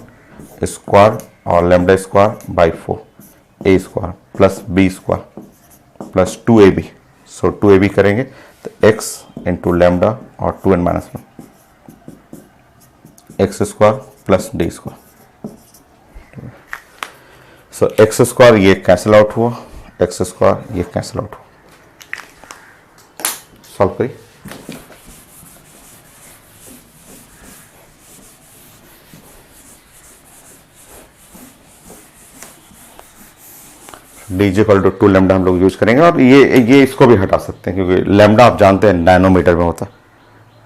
स्क्वायर और lambda square by 4 a square plus b square plus 2ab। So 2ab करेंगे तो x इंटू लैम्डा और 2n minus 1 x square plus D square. So X square ये कैंसिल आउट हुआ, X square ये cancel out हुआ। Solve करिए। D is equal to 2 lambda हम लोग यूज करेंगे, और ये इसको भी हटा सकते हैं क्योंकि लैम्डा आप जानते हैं नैनोमीटर में होता है।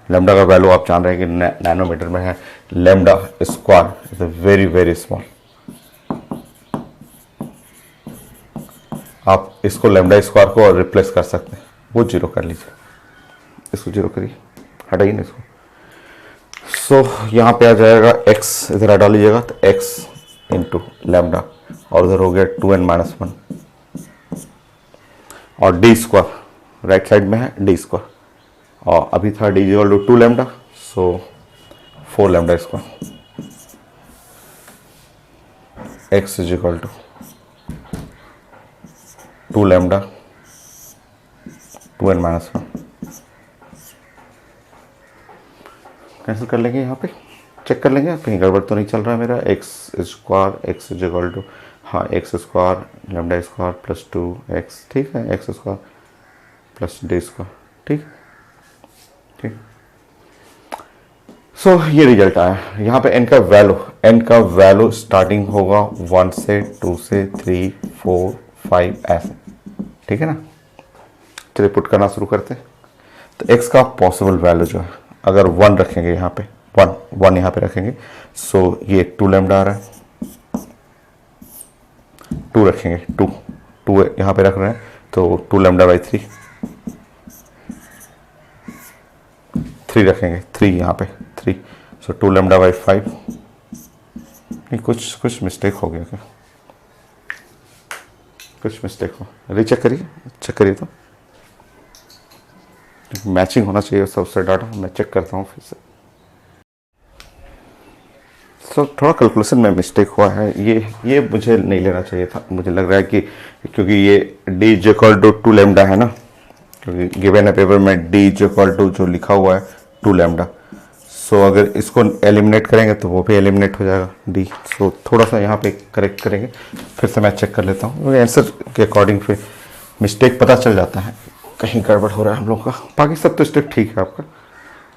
लैम्डा का वैल्यू आप जान रहे हैं कि नैनोमीटर में है। Lambda square is very very small. आप इसको लैम्डा स्क्वायर को रिप्लेस कर सकते हैं, वो जीरो कर लीजिए, इसको जीरो करिए, हटाइए ना इसको। सो यहाँ पे आ जाएगा x, इधर हटा लीजिएगा तो x इंटू लैम्डा, और उधर हो गया 2n माइनस 1 और डी स्क्वायर राइट साइड में है डी स्क्वायर, और अभी था d equal to 2 lambda, so 4 lambda square x is equal to 2 lambda 2n minus 1। Cancel कर लेंगे यहाँ पे, चेक कर लेंगे कहीं गड़बड़ तो नहीं चल रहा है मेरा। X square x is equal to, हाँ x square lambda square plus 2x, ठीक है, x square plus D square, ठीक ठीक। सो ये रिजल्ट आया। यहाँ पे n का वैल्यू स्टार्टिंग होगा 1 से 2 से 3 4 5 ऐसे, ठीक है ना। चलिए पुट करना शुरू करते हैं। तो x का पॉसिबल वैल्यू जो है, अगर 1 रखेंगे यहाँ पे, 1 यहाँ पे रखेंगे, सो ये 2 लैम्डा आ रहा है। 2 रखेंगे, 2 यहाँ पे रख रहे हैं, तो 2 लैम्डा बाई 3 रखेंगे, 3 यहाँ पे 3, सो 2 लैम्डा बाई 5। नहीं, कुछ मिस्टेक हो गया क्या? कुछ मिस्टेक हो, रीचेक करिए, चेक करिए तो मैचिंग होना चाहिए सबसे डाटा। मैं चेक करता हूँ फिर से। सो थोड़ा कैलकुलेशन में मिस्टेक हुआ है, ये मुझे नहीं लेना चाहिए था। मुझे लग रहा है कि क्योंकि ये d is equal to 2 lambda है ना, क्योंकि गिवन है पेपर में डी इज इक्वल टू जो लिखा हुआ है 2 लैम्डा। सो अगर इसको एलिमिनेट करेंगे तो वो भी एलिमिनेट हो जाएगा डी। सो थोड़ा सा यहाँ पे करेक्ट करेंगे, फिर से मैं चेक कर लेता हूँ। आंसर के अकॉर्डिंग फिर मिस्टेक पता चल जाता है कहीं गड़बड़ हो रहा है हम लोग का। बाकी सब तो स्टेप ठीक है आपका।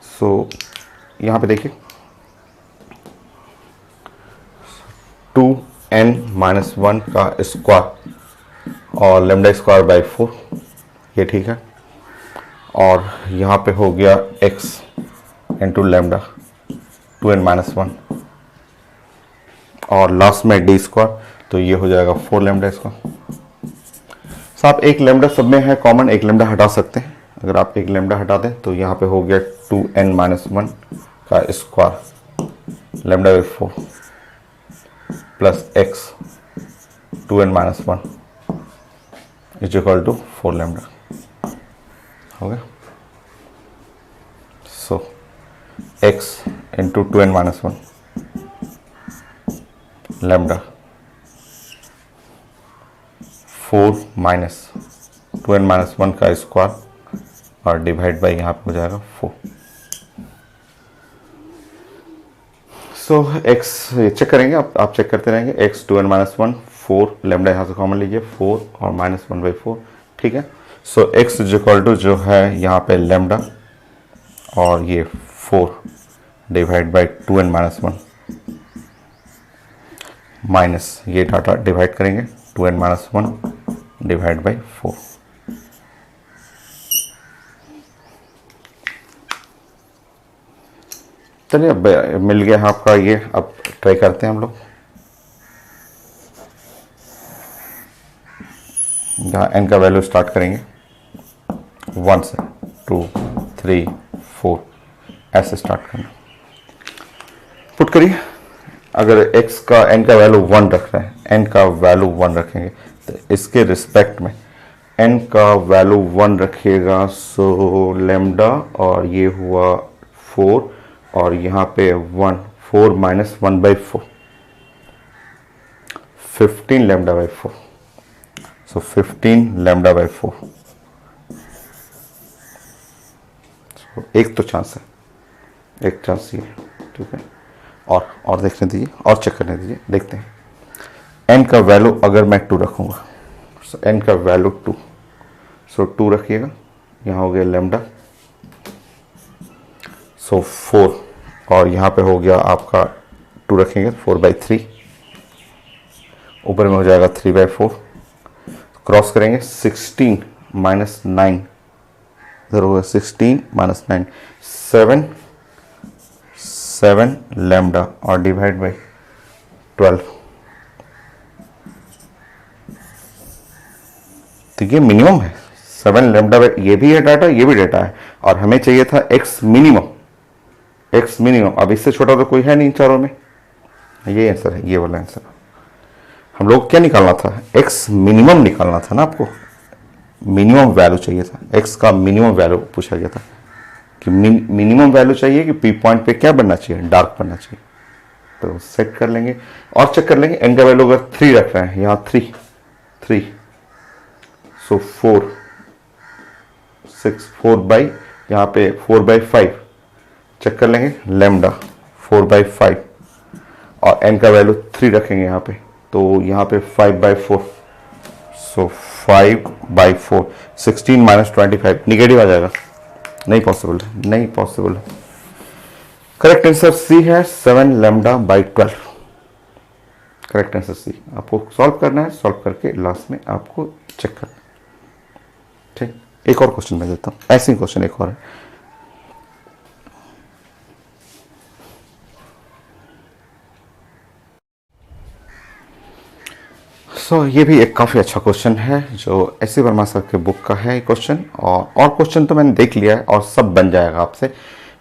सो यहाँ पे देखिए 2n-1 का स्क्वायर और लेमडा स्क्वायर बाई 4, ये ठीक है। और यहाँ पे हो गया x इंटू लेमडा 2n-1 और लास्ट में डी स्क्वायर, तो ये हो जाएगा 4 लेमडा स्क्वायर। आप एक लेमडा सब में है कॉमन, एक लेमडा हटा सकते हैं। अगर आप एक लेमडा हटा दें तो यहाँ पे हो गया 2n-1 का square lambda by 4 plus x 2n-1 is equal to 4 lambda हो गया। So x into 2n-1 lambda 4 minus 2n-1 का स्क्वायर और डिवाइड बाई यहाँ पे हो जाएगा 4। सो x चेक करेंगे, आप चेक करते रहेंगे। x 2n-1 4 लेमडा यहाँ से कॉमन लीजिए, 4 और -1/4, ठीक है। सो x इज इक्वल टू जो है यहाँ पे लेमडा और ये 4 डिवाइड बाई 2n-1 माइनस ये डाटा डिवाइड करेंगे 2n-1 डिवाइड बाई 4। चलिए अब मिल गया आपका ये। अब ट्राई करते हैं हम लोग। जहाँ n का वैल्यू स्टार्ट करेंगे 1 से 2 3 4 ऐसे स्टार्ट करना। पुट करिए। अगर x का n का वैल्यू 1 रख रहे हैं, n का वैल्यू 1 रखेंगे तो इसके रिस्पेक्ट में n का वैल्यू 1 रखिएगा। सो लेमडा और ये हुआ 4 और यहाँ पे 1, 4 minus 1/4 15 lambda by 4। So 15 lambda by 4। एक तो चांस है, एक चांस ये, ठीक है। और देखने दीजिए और चेक करने दीजिए, देखते हैं। n का वैल्यू अगर मैं 2 रखूँगा, सो n का वैल्यू 2, सो 2 रखिएगा। यहाँ हो गया लेमडा, सो 4 और यहाँ पे हो गया आपका 2 रखेंगे 4/3, ऊपर में हो जाएगा 3/4। क्रॉस करेंगे 16 माइनस 9, इधर होगा 16 माइनस 9 7 लेमडा और डिवाइड बाई 12। तो ये मिनिमम है 7 लेमडा बाई, ये भी है डाटा, ये भी डाटा है। और हमें चाहिए था x मिनिमम, x मिनिमम। अब इससे छोटा तो कोई है नहीं चारों में, ये आंसर है, ये वाला आंसर। हम लोग क्या निकालना था, x मिनिमम निकालना था ना, आपको मिनिमम वैल्यू चाहिए था। x का मिनिमम वैल्यू पूछा गया था कि मिनिमम वैल्यू चाहिए कि पी पॉइंट पे क्या बनना चाहिए, डार्क बनना चाहिए। तो सेट कर लेंगे और चेक कर लेंगे। n का वैल्यू अगर 3 रख रहे हैं, यहाँ 3 सो 4 बाई यहाँ पे 4/5 चेक कर लेंगे। लेमडा 4/5 और n का वैल्यू 3 रखेंगे यहाँ पे, तो यहाँ पे 5/4, सो 5/4, 16 - 25 निगेटिव आ जाएगा, नहीं पॉसिबल है, नहीं पॉसिबल है। करेक्ट आंसर सी है 7 λ/12। Correct answer C. आपको सॉल्व करना है, सॉल्व करके लास्ट में आपको चेक करना है। ठीक, एक और क्वेश्चन मैं देता हूँ, ऐसे ही क्वेश्चन एक और है। ये भी एक काफ़ी अच्छा क्वेश्चन है जो एस.सी. वर्मा सर के बुक का है क्वेश्चन, और क्वेश्चन तो मैंने देख लिया है और सब बन जाएगा आपसे।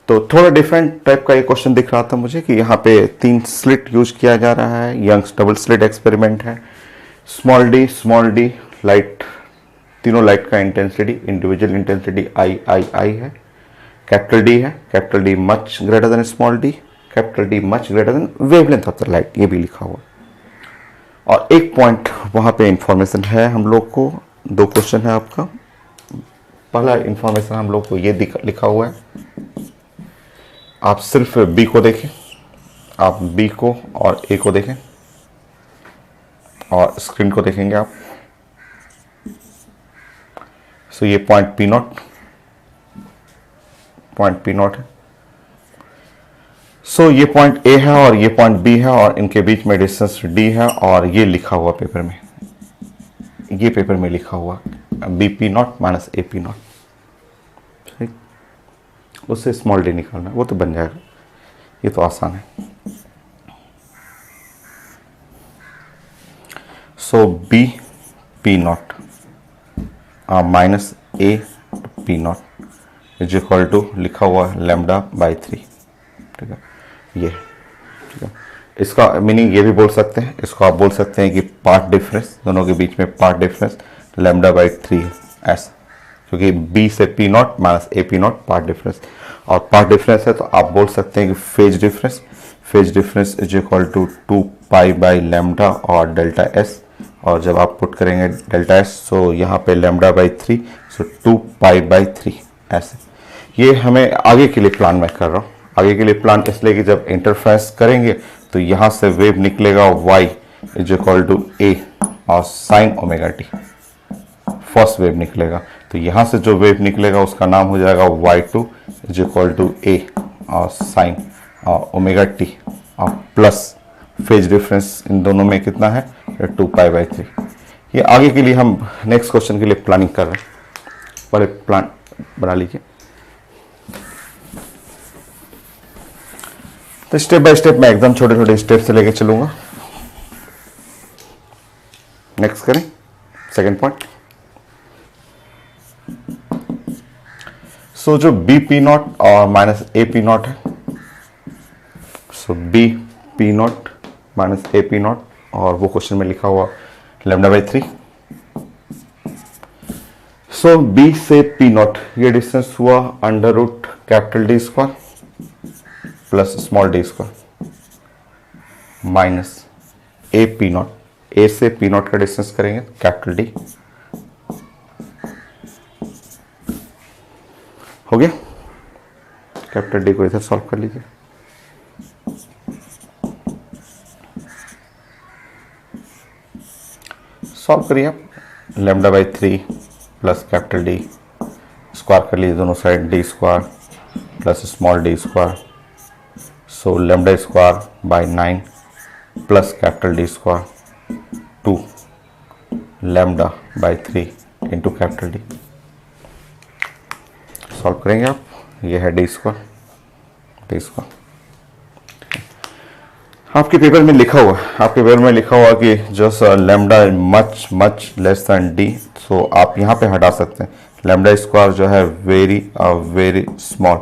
तो थोड़ा डिफरेंट टाइप का ये क्वेश्चन दिख रहा था मुझे कि यहाँ पे 3 स्लिट यूज किया जा रहा है, यंग्स डबल स्लिट एक्सपेरिमेंट है, स्मॉल डी लाइट, तीनों लाइट का इंटेंसिटी इंडिविजुअल इंटेंसिटी आई है, capital D much greater than small D, capital D much greater then wavelength of the light, ये भी लिखा हुआ। और एक पॉइंट वहाँ पे इंफॉर्मेशन है हम लोग को, 2 क्वेश्चन है आपका। पहला इंफॉर्मेशन हम लोग को ये लिखा हुआ है, आप सिर्फ बी को देखें, आप बी को और ए को देखें और स्क्रीन को देखेंगे आप। सो ये पॉइंट पी नॉट है। सो ये पॉइंट ए है और ये पॉइंट बी है और इनके बीच में डिस्टेंस डी है, और ये लिखा हुआ पेपर में, ये पेपर में लिखा हुआ BP0 - AP0। ठीक, उससे स्मॉल डी निकालना, वो तो बन जाएगा, ये तो आसान है। सो BP0 - AP0 is equal to लिखा हुआ λ/3। ठीक है, ये ठीक है। इसका मीनिंग ये भी बोल सकते हैं, इसको आप बोल सकते हैं कि पार्ट डिफरेंस, दोनों के बीच में पार्ट डिफरेंस λ/3 है ऐसा, क्योंकि B से P0 - AP0 पार्ट डिफरेंस, और पार्ट डिफरेंस है तो आप बोल सकते हैं कि phase difference is equal to 2π/λ और डेल्टा एस, और जब आप पुट करेंगे डेल्टा एस तो यहाँ पे λ/3, सो 2π/3 ऐसे। ये हमें आगे के लिए प्लान मैं कर रहा हूँ, आगे के लिए प्लान इसलिए कि जब इंटरफेरेंस करेंगे तो यहाँ से वेव निकलेगा y is equal to a और sine omega t, first wave निकलेगा, तो यहाँ से जो वेव निकलेगा उसका नाम हो जाएगा y2 is equal to a और साइन ओमेगा टी और प्लस फेज डिफरेंस इन दोनों में कितना है 2π/3। ये आगे के लिए हम नेक्स्ट क्वेश्चन के लिए प्लानिंग कर रहे हैं, पहले प्लान बना लीजिए। तो स्टेप बाय स्टेप मैं एकदम छोटे छोटे स्टेप से लेके चलूंगा। नेक्स्ट करें सेकंड पॉइंट। सो जो BP0 और -AP0 है, सो BP0 - AP0 और वो क्वेश्चन में लिखा हुआ λ/3। सो B से P0 ये डिस्टेंस हुआ √D² plus small d² minus AP0, A से P0 का डिस्टेंस करेंगे कैपिटल D हो गया। कैपिटल D को इधर सॉल्व कर लीजिए। सॉल्व करिए आप, λ/3 प्लस कैपिटल D स्क्वायर कर लीजिए दोनों side, D² plus small d², so λ² 9 plus capital D² 2 λ/3 into capital D। Solve करेंगे आप, ये है D²। आपके पेपर में लिखा हुआ कि जो λ मच लेस देन D, सो आप यहाँ पे हटा सकते हैं। λ² जो है वेरी स्मॉल,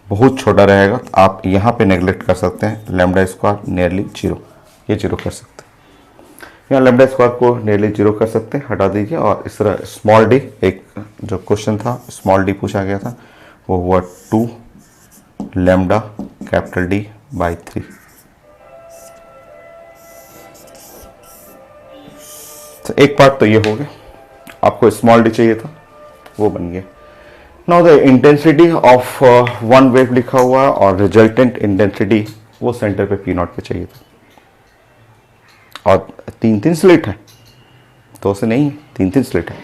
बहुत छोटा रहेगा, आप यहाँ पे नेग्लेक्ट कर सकते हैं। λ² नियरली 0, ये 0 कर सकते हैं, यहाँ λ² को नियरली 0 कर सकते हैं, हटा दीजिए। और इस तरह स्मॉल d, एक जो क्वेश्चन था स्मॉल d पूछा गया था, वो हुआ 2 λ कैपिटल D/3। तो एक पार्ट तो ये हो गया, आपको स्मॉल d चाहिए था, वो बन गया। Now the intensity of one wave लिखा हुआ है और रिजल्टेंट इंटेंसिटी वो सेंटर पे पी नॉट पे चाहिए था। और 3 स्लिट है तो उसे नहीं, 3 स्लिट है।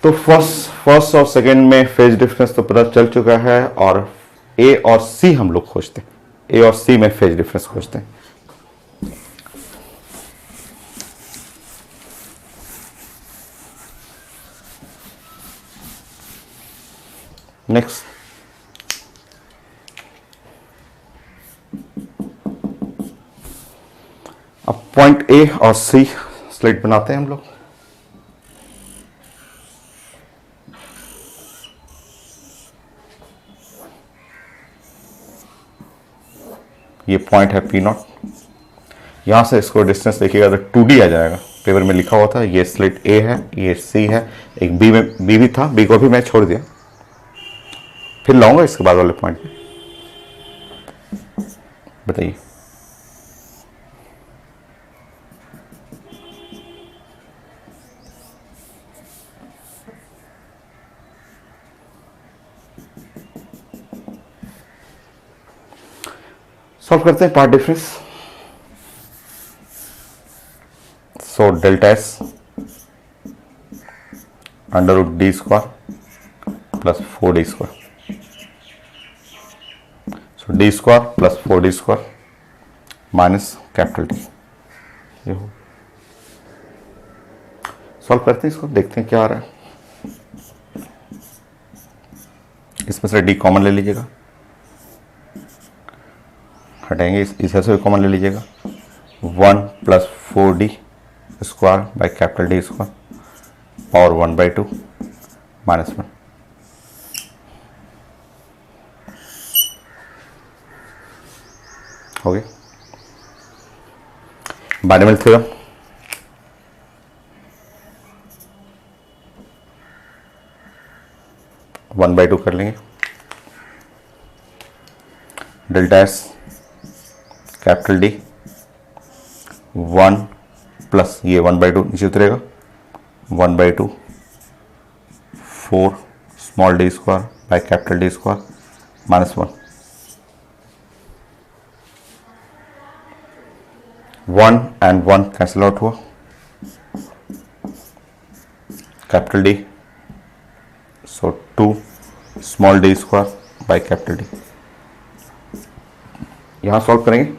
तो फर्स्ट और सेकंड में फेज डिफरेंस तो पता चल चुका है, और ए और सी हम लोग खोजते हैं। ए और सी में फेज डिफरेंस खोजते हैं। नेक्स्ट, अब पॉइंट ए और सी स्लिट बनाते हैं हम लोग। ये पॉइंट है पी नॉट। यहां से इसको डिस्टेंस देखिएगा तो 2D आ जाएगा। पेपर में लिखा हुआ था ये स्लिट ए है, ये सी है, एक बी भी था, बी को भी मैं छोड़ दिया, फिर लाऊंगा इसके बाद वाले पॉइंट पे। बताइए, सॉल्व करते हैं path difference. So delta s under root d square plus 4D square, so d square plus 4D square minus capital D. ये हो, सॉल्व करते हैं इसको, देखते हैं क्या आ रहा है। इसमें से डी कॉमन ले लीजिएगा, हटाएंगे, इस हिसाब से भी कॉमन ले लीजिएगा। 1 plus 4D square by capital D square power 1/2 minus 1। हो गया। Binomial theorem, one by two कर लेंगे। Delta s capital D 1 plus ये 1/2 नीचे उतरेगा, 1/2 4 small d square by capital D square minus 1। 1 and 1 cancel out हुआ, capital D, so 2 small d square by capital D. यहां solve करेंगे,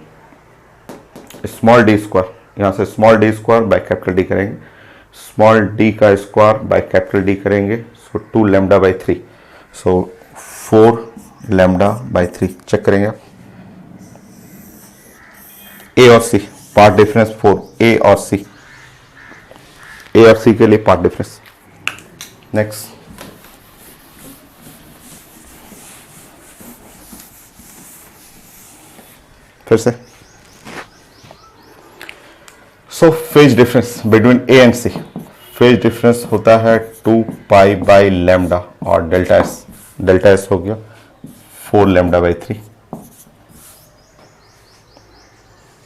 small d square, यहां से small d square by capital D करेंगे, small d का square by capital D करेंगे, so 2 lambda by 3, so 4 lambda by 3। Check करेंगे आप, ए और सी पार्ट डिफरेंस 4, ए और सी, ए और सी के लिए पार्ट डिफरेंस। नेक्स्ट, फिर से, so phase difference between A and C, phase difference होता है 2 पाई बाई लैम्डा, और डेल्टा एस हो गया 4 लैम्डा बाई 3।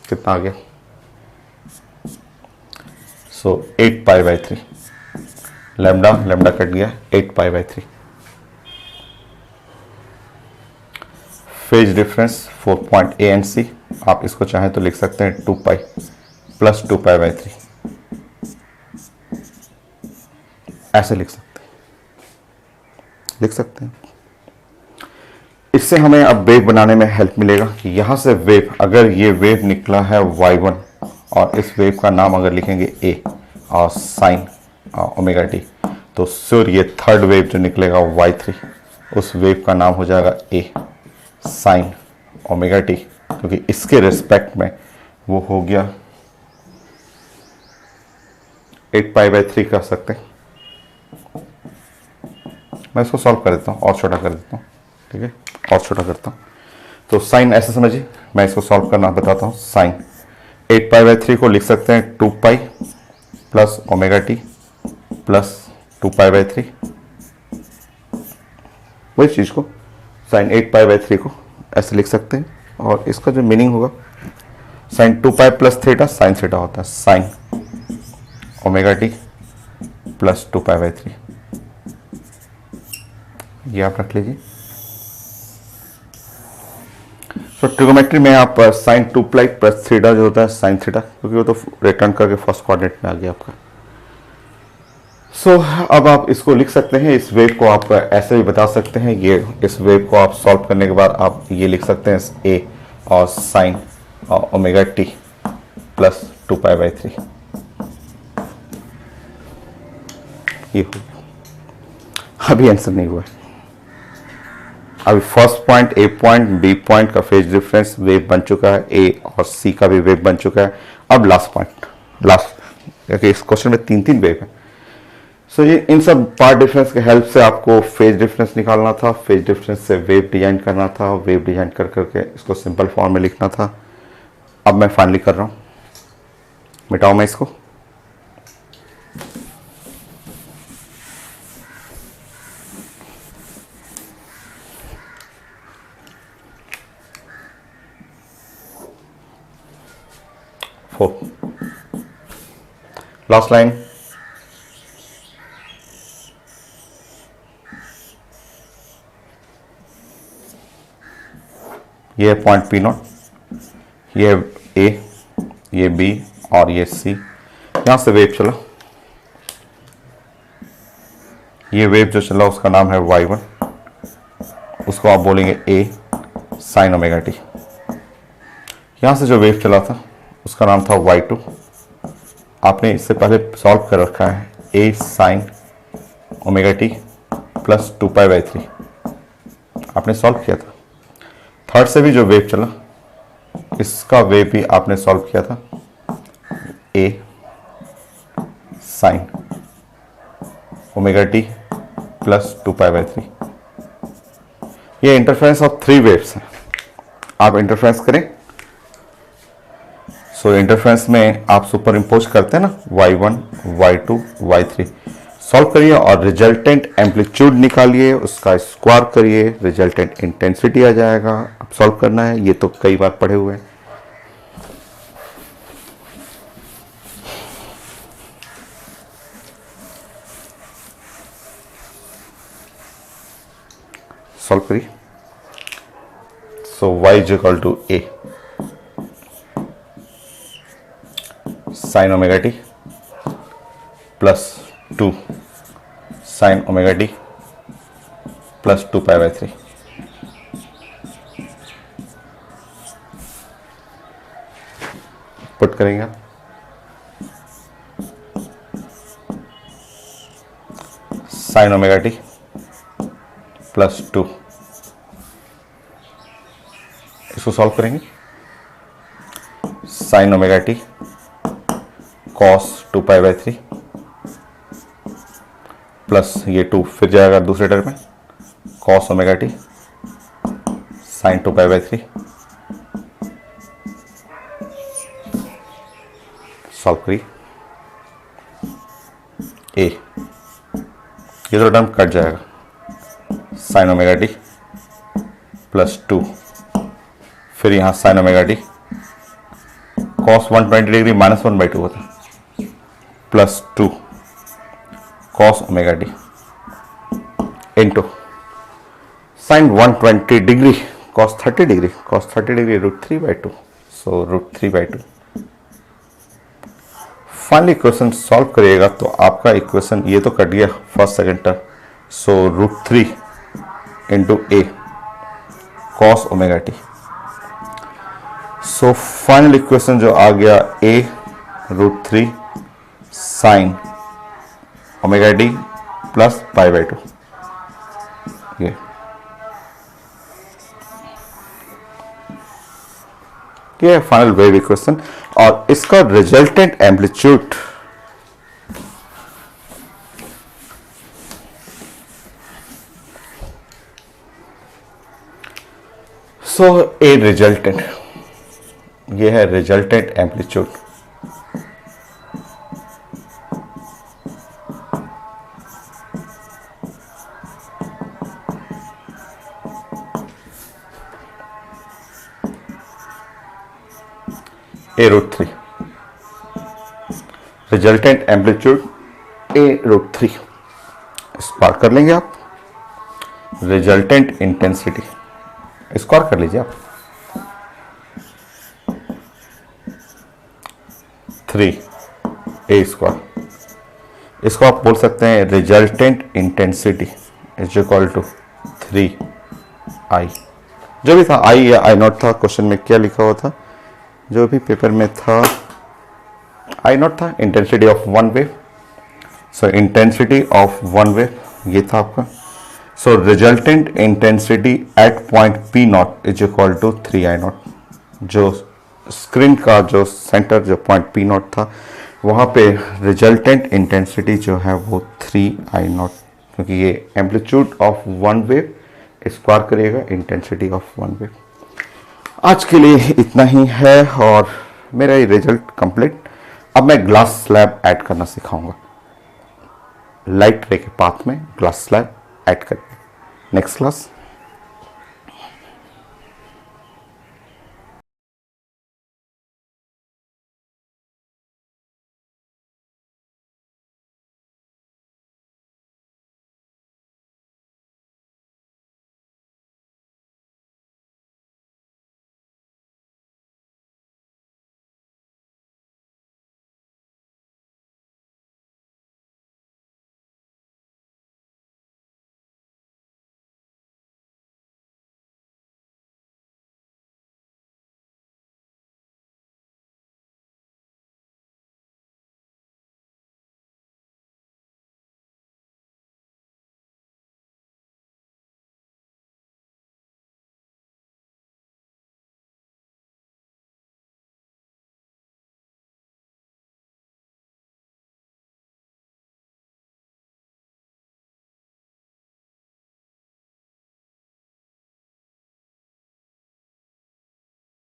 कितना आ गया, so 8 pi by 3, lambda cut गया, 8 pi by 3। Phase difference for point A and C, आप इसको चाहें तो लिख सकते हैं 2 पाई प्लस 2 पाई बाई 3, ऐसे लिख सकते हैं। इससे हमें अब वेव बनाने में हेल्प मिलेगा कि यहां से वेव, अगर ये वेव निकला है y1 और इस वेव का नाम अगर लिखेंगे a और साइन ओमेगा टी, तो श्योर ये थर्ड वेव जो निकलेगा y3, उस वेव का नाम हो जाएगा a साइन ओमेगा टी, क्योंकि इसके रिस्पेक्ट में वो हो गया 8 पाई बाई 3 कर सकते हैं। मैं इसको सॉल्व कर देता हूँ और छोटा कर देता हूँ, ठीक है, और छोटा करता हूँ। तो साइन ऐसे समझिए, मैं इसको सॉल्व करना बताता हूँ। साइन 8 पाई बाई 3 को लिख सकते हैं 2 pi plus omega t plus 2 pi by 3, वही चीज़ को साइन 8 पाई बाई 3 को ऐसे लिख सकते हैं, और इसका जो मीनिंग होगा sine 2 pi plus theta sine theta होता है, sine omega t plus 2 pi by 3, ये आप रख लीजिए। सो ट्रिगोमेट्री में आप साइन 2 पाई प्लस थीटा जो होता है साइन थीटा, क्योंकि वो तो रिटर्न करके फर्स्ट कोऑर्डिनेट में आ गया आपका। सो अब आप इसको लिख सकते हैं, इस वेव को आप ऐसे भी बता सकते हैं, ये इस वेव को आप सॉल्व करने के बाद आप ये लिख सकते हैं ए और साइन और ओमेगा टी प्लस 2π/3, ये हो गया। अभी आंसर नहीं हुआ है। अभी फर्स्ट पॉइंट, ए पॉइंट, बी पॉइंट का फेज डिफरेंस वेव बन चुका है, ए और सी का भी वेव बन चुका है। अब लास्ट पॉइंट, लास्ट, क्योंकि इस क्वेश्चन में 3 वेव है। सो ये इन सब पार्ट डिफरेंस के हेल्प से आपको फेज डिफरेंस निकालना था, फेज डिफरेंस से वेव डिजाइन करना था, वेव डिजाइन कर करके इसको सिंपल फॉर्म में लिखना था। अब मैं फाइनली कर रहा हूं, मिटाऊं मैं इसको। लास्ट लाइन, ये पॉइंट पी नॉट, ये ए, ये बी और ये सी। यहां से वेव चला, ये वेव जो चला उसका नाम है y1, उसको आप बोलेंगे ए साइन ओमेगा टी। यहां से जो वेव चला था उसका नाम था y2, आपने इससे पहले सॉल्व कर रखा है, ए साइन ओमेगा टी प्लस 2π/3 आपने सॉल्व किया था। थर्ड से भी जो वेव चला इसका वेव भी आपने सॉल्व किया था, ए साइन ओमेगा टी प्लस 2π/3। ये इंटरफेरेंस ऑफ 3 वेव्स है, आप इंटरफेरेंस करें। सो इंटरफेरेंस में आप सुपर इम्पोज करते हैं ना, y1, y2, y3, सॉल्व करिए और रिजल्टेंट एम्पलीट्यूड निकालिए, उसका स्क्वायर करिए, रिजल्टेंट इंटेंसिटी आ जाएगा। अब सॉल्व करना है, ये तो कई बार पढ़े हुए हैं। सॉल्व करिए। So y is equal to A sine omega t plus 2 sine omega t plus 2π/3। Put करेंगे आप, साइन ओमेगा टी प्लस 2, इसको सॉल्व करेंगे, sine omega t cos 2π/3 plus ये 2 फिर जाएगा दूसरे टर्म में, cos omega t sine 2π/3। Solve करिए, ए ये तो टर्म कट जाएगा, साइन ओमेगा टी प्लस 2, फिर यहाँ sine omega t cos 120 degree -1/2 होता है, plus 2 cos omega t into sine 120 degree cos 30 degree, cos 30 degree √3/2, so √3/2। Finally equation solve करिएगा तो आपका इक्वेशन ये तो कट गया first second term, so √3 into A cos omega t. So final equation जो आ गया A √3 sine omega t plus π/2। ये फाइनल वेव इक्वेशन, और इसका resultant amplitude so A resultant, ये है resultant amplitude. A √3 resultant amplitude A √3, square कर लेंगे आप। रिजल्टेंट इंटेंसिटी स्क्वायर कर लीजिए आप। 3a²। इसको आप बोल सकते हैं resultant intensity is equal to 3i। जो भी था i या i नॉट था, क्वेश्चन में क्या लिखा हुआ था, जो भी पेपर में था i नॉट था, intensity of one wave. So intensity of one wave ये था आपका। So resultant intensity at point p not is equal to 3i नॉट। जो स्क्रीन का जो सेंटर जो पॉइंट p नॉट था वहाँ पे रिजल्टेंट इंटेंसिटी जो है वो 3i नॉट, क्योंकि ये amplitude of one wave square करेगा इंटेंसिटी ऑफ वन वेव। आज के लिए इतना ही है और मेरा ये रिजल्ट कंप्लीट। अब मैं ग्लास स्लैब ऐड करना सिखाऊंगा, लाइट रे के पाथ में ग्लास स्लैब ऐड करेंगे नेक्स्ट क्लास।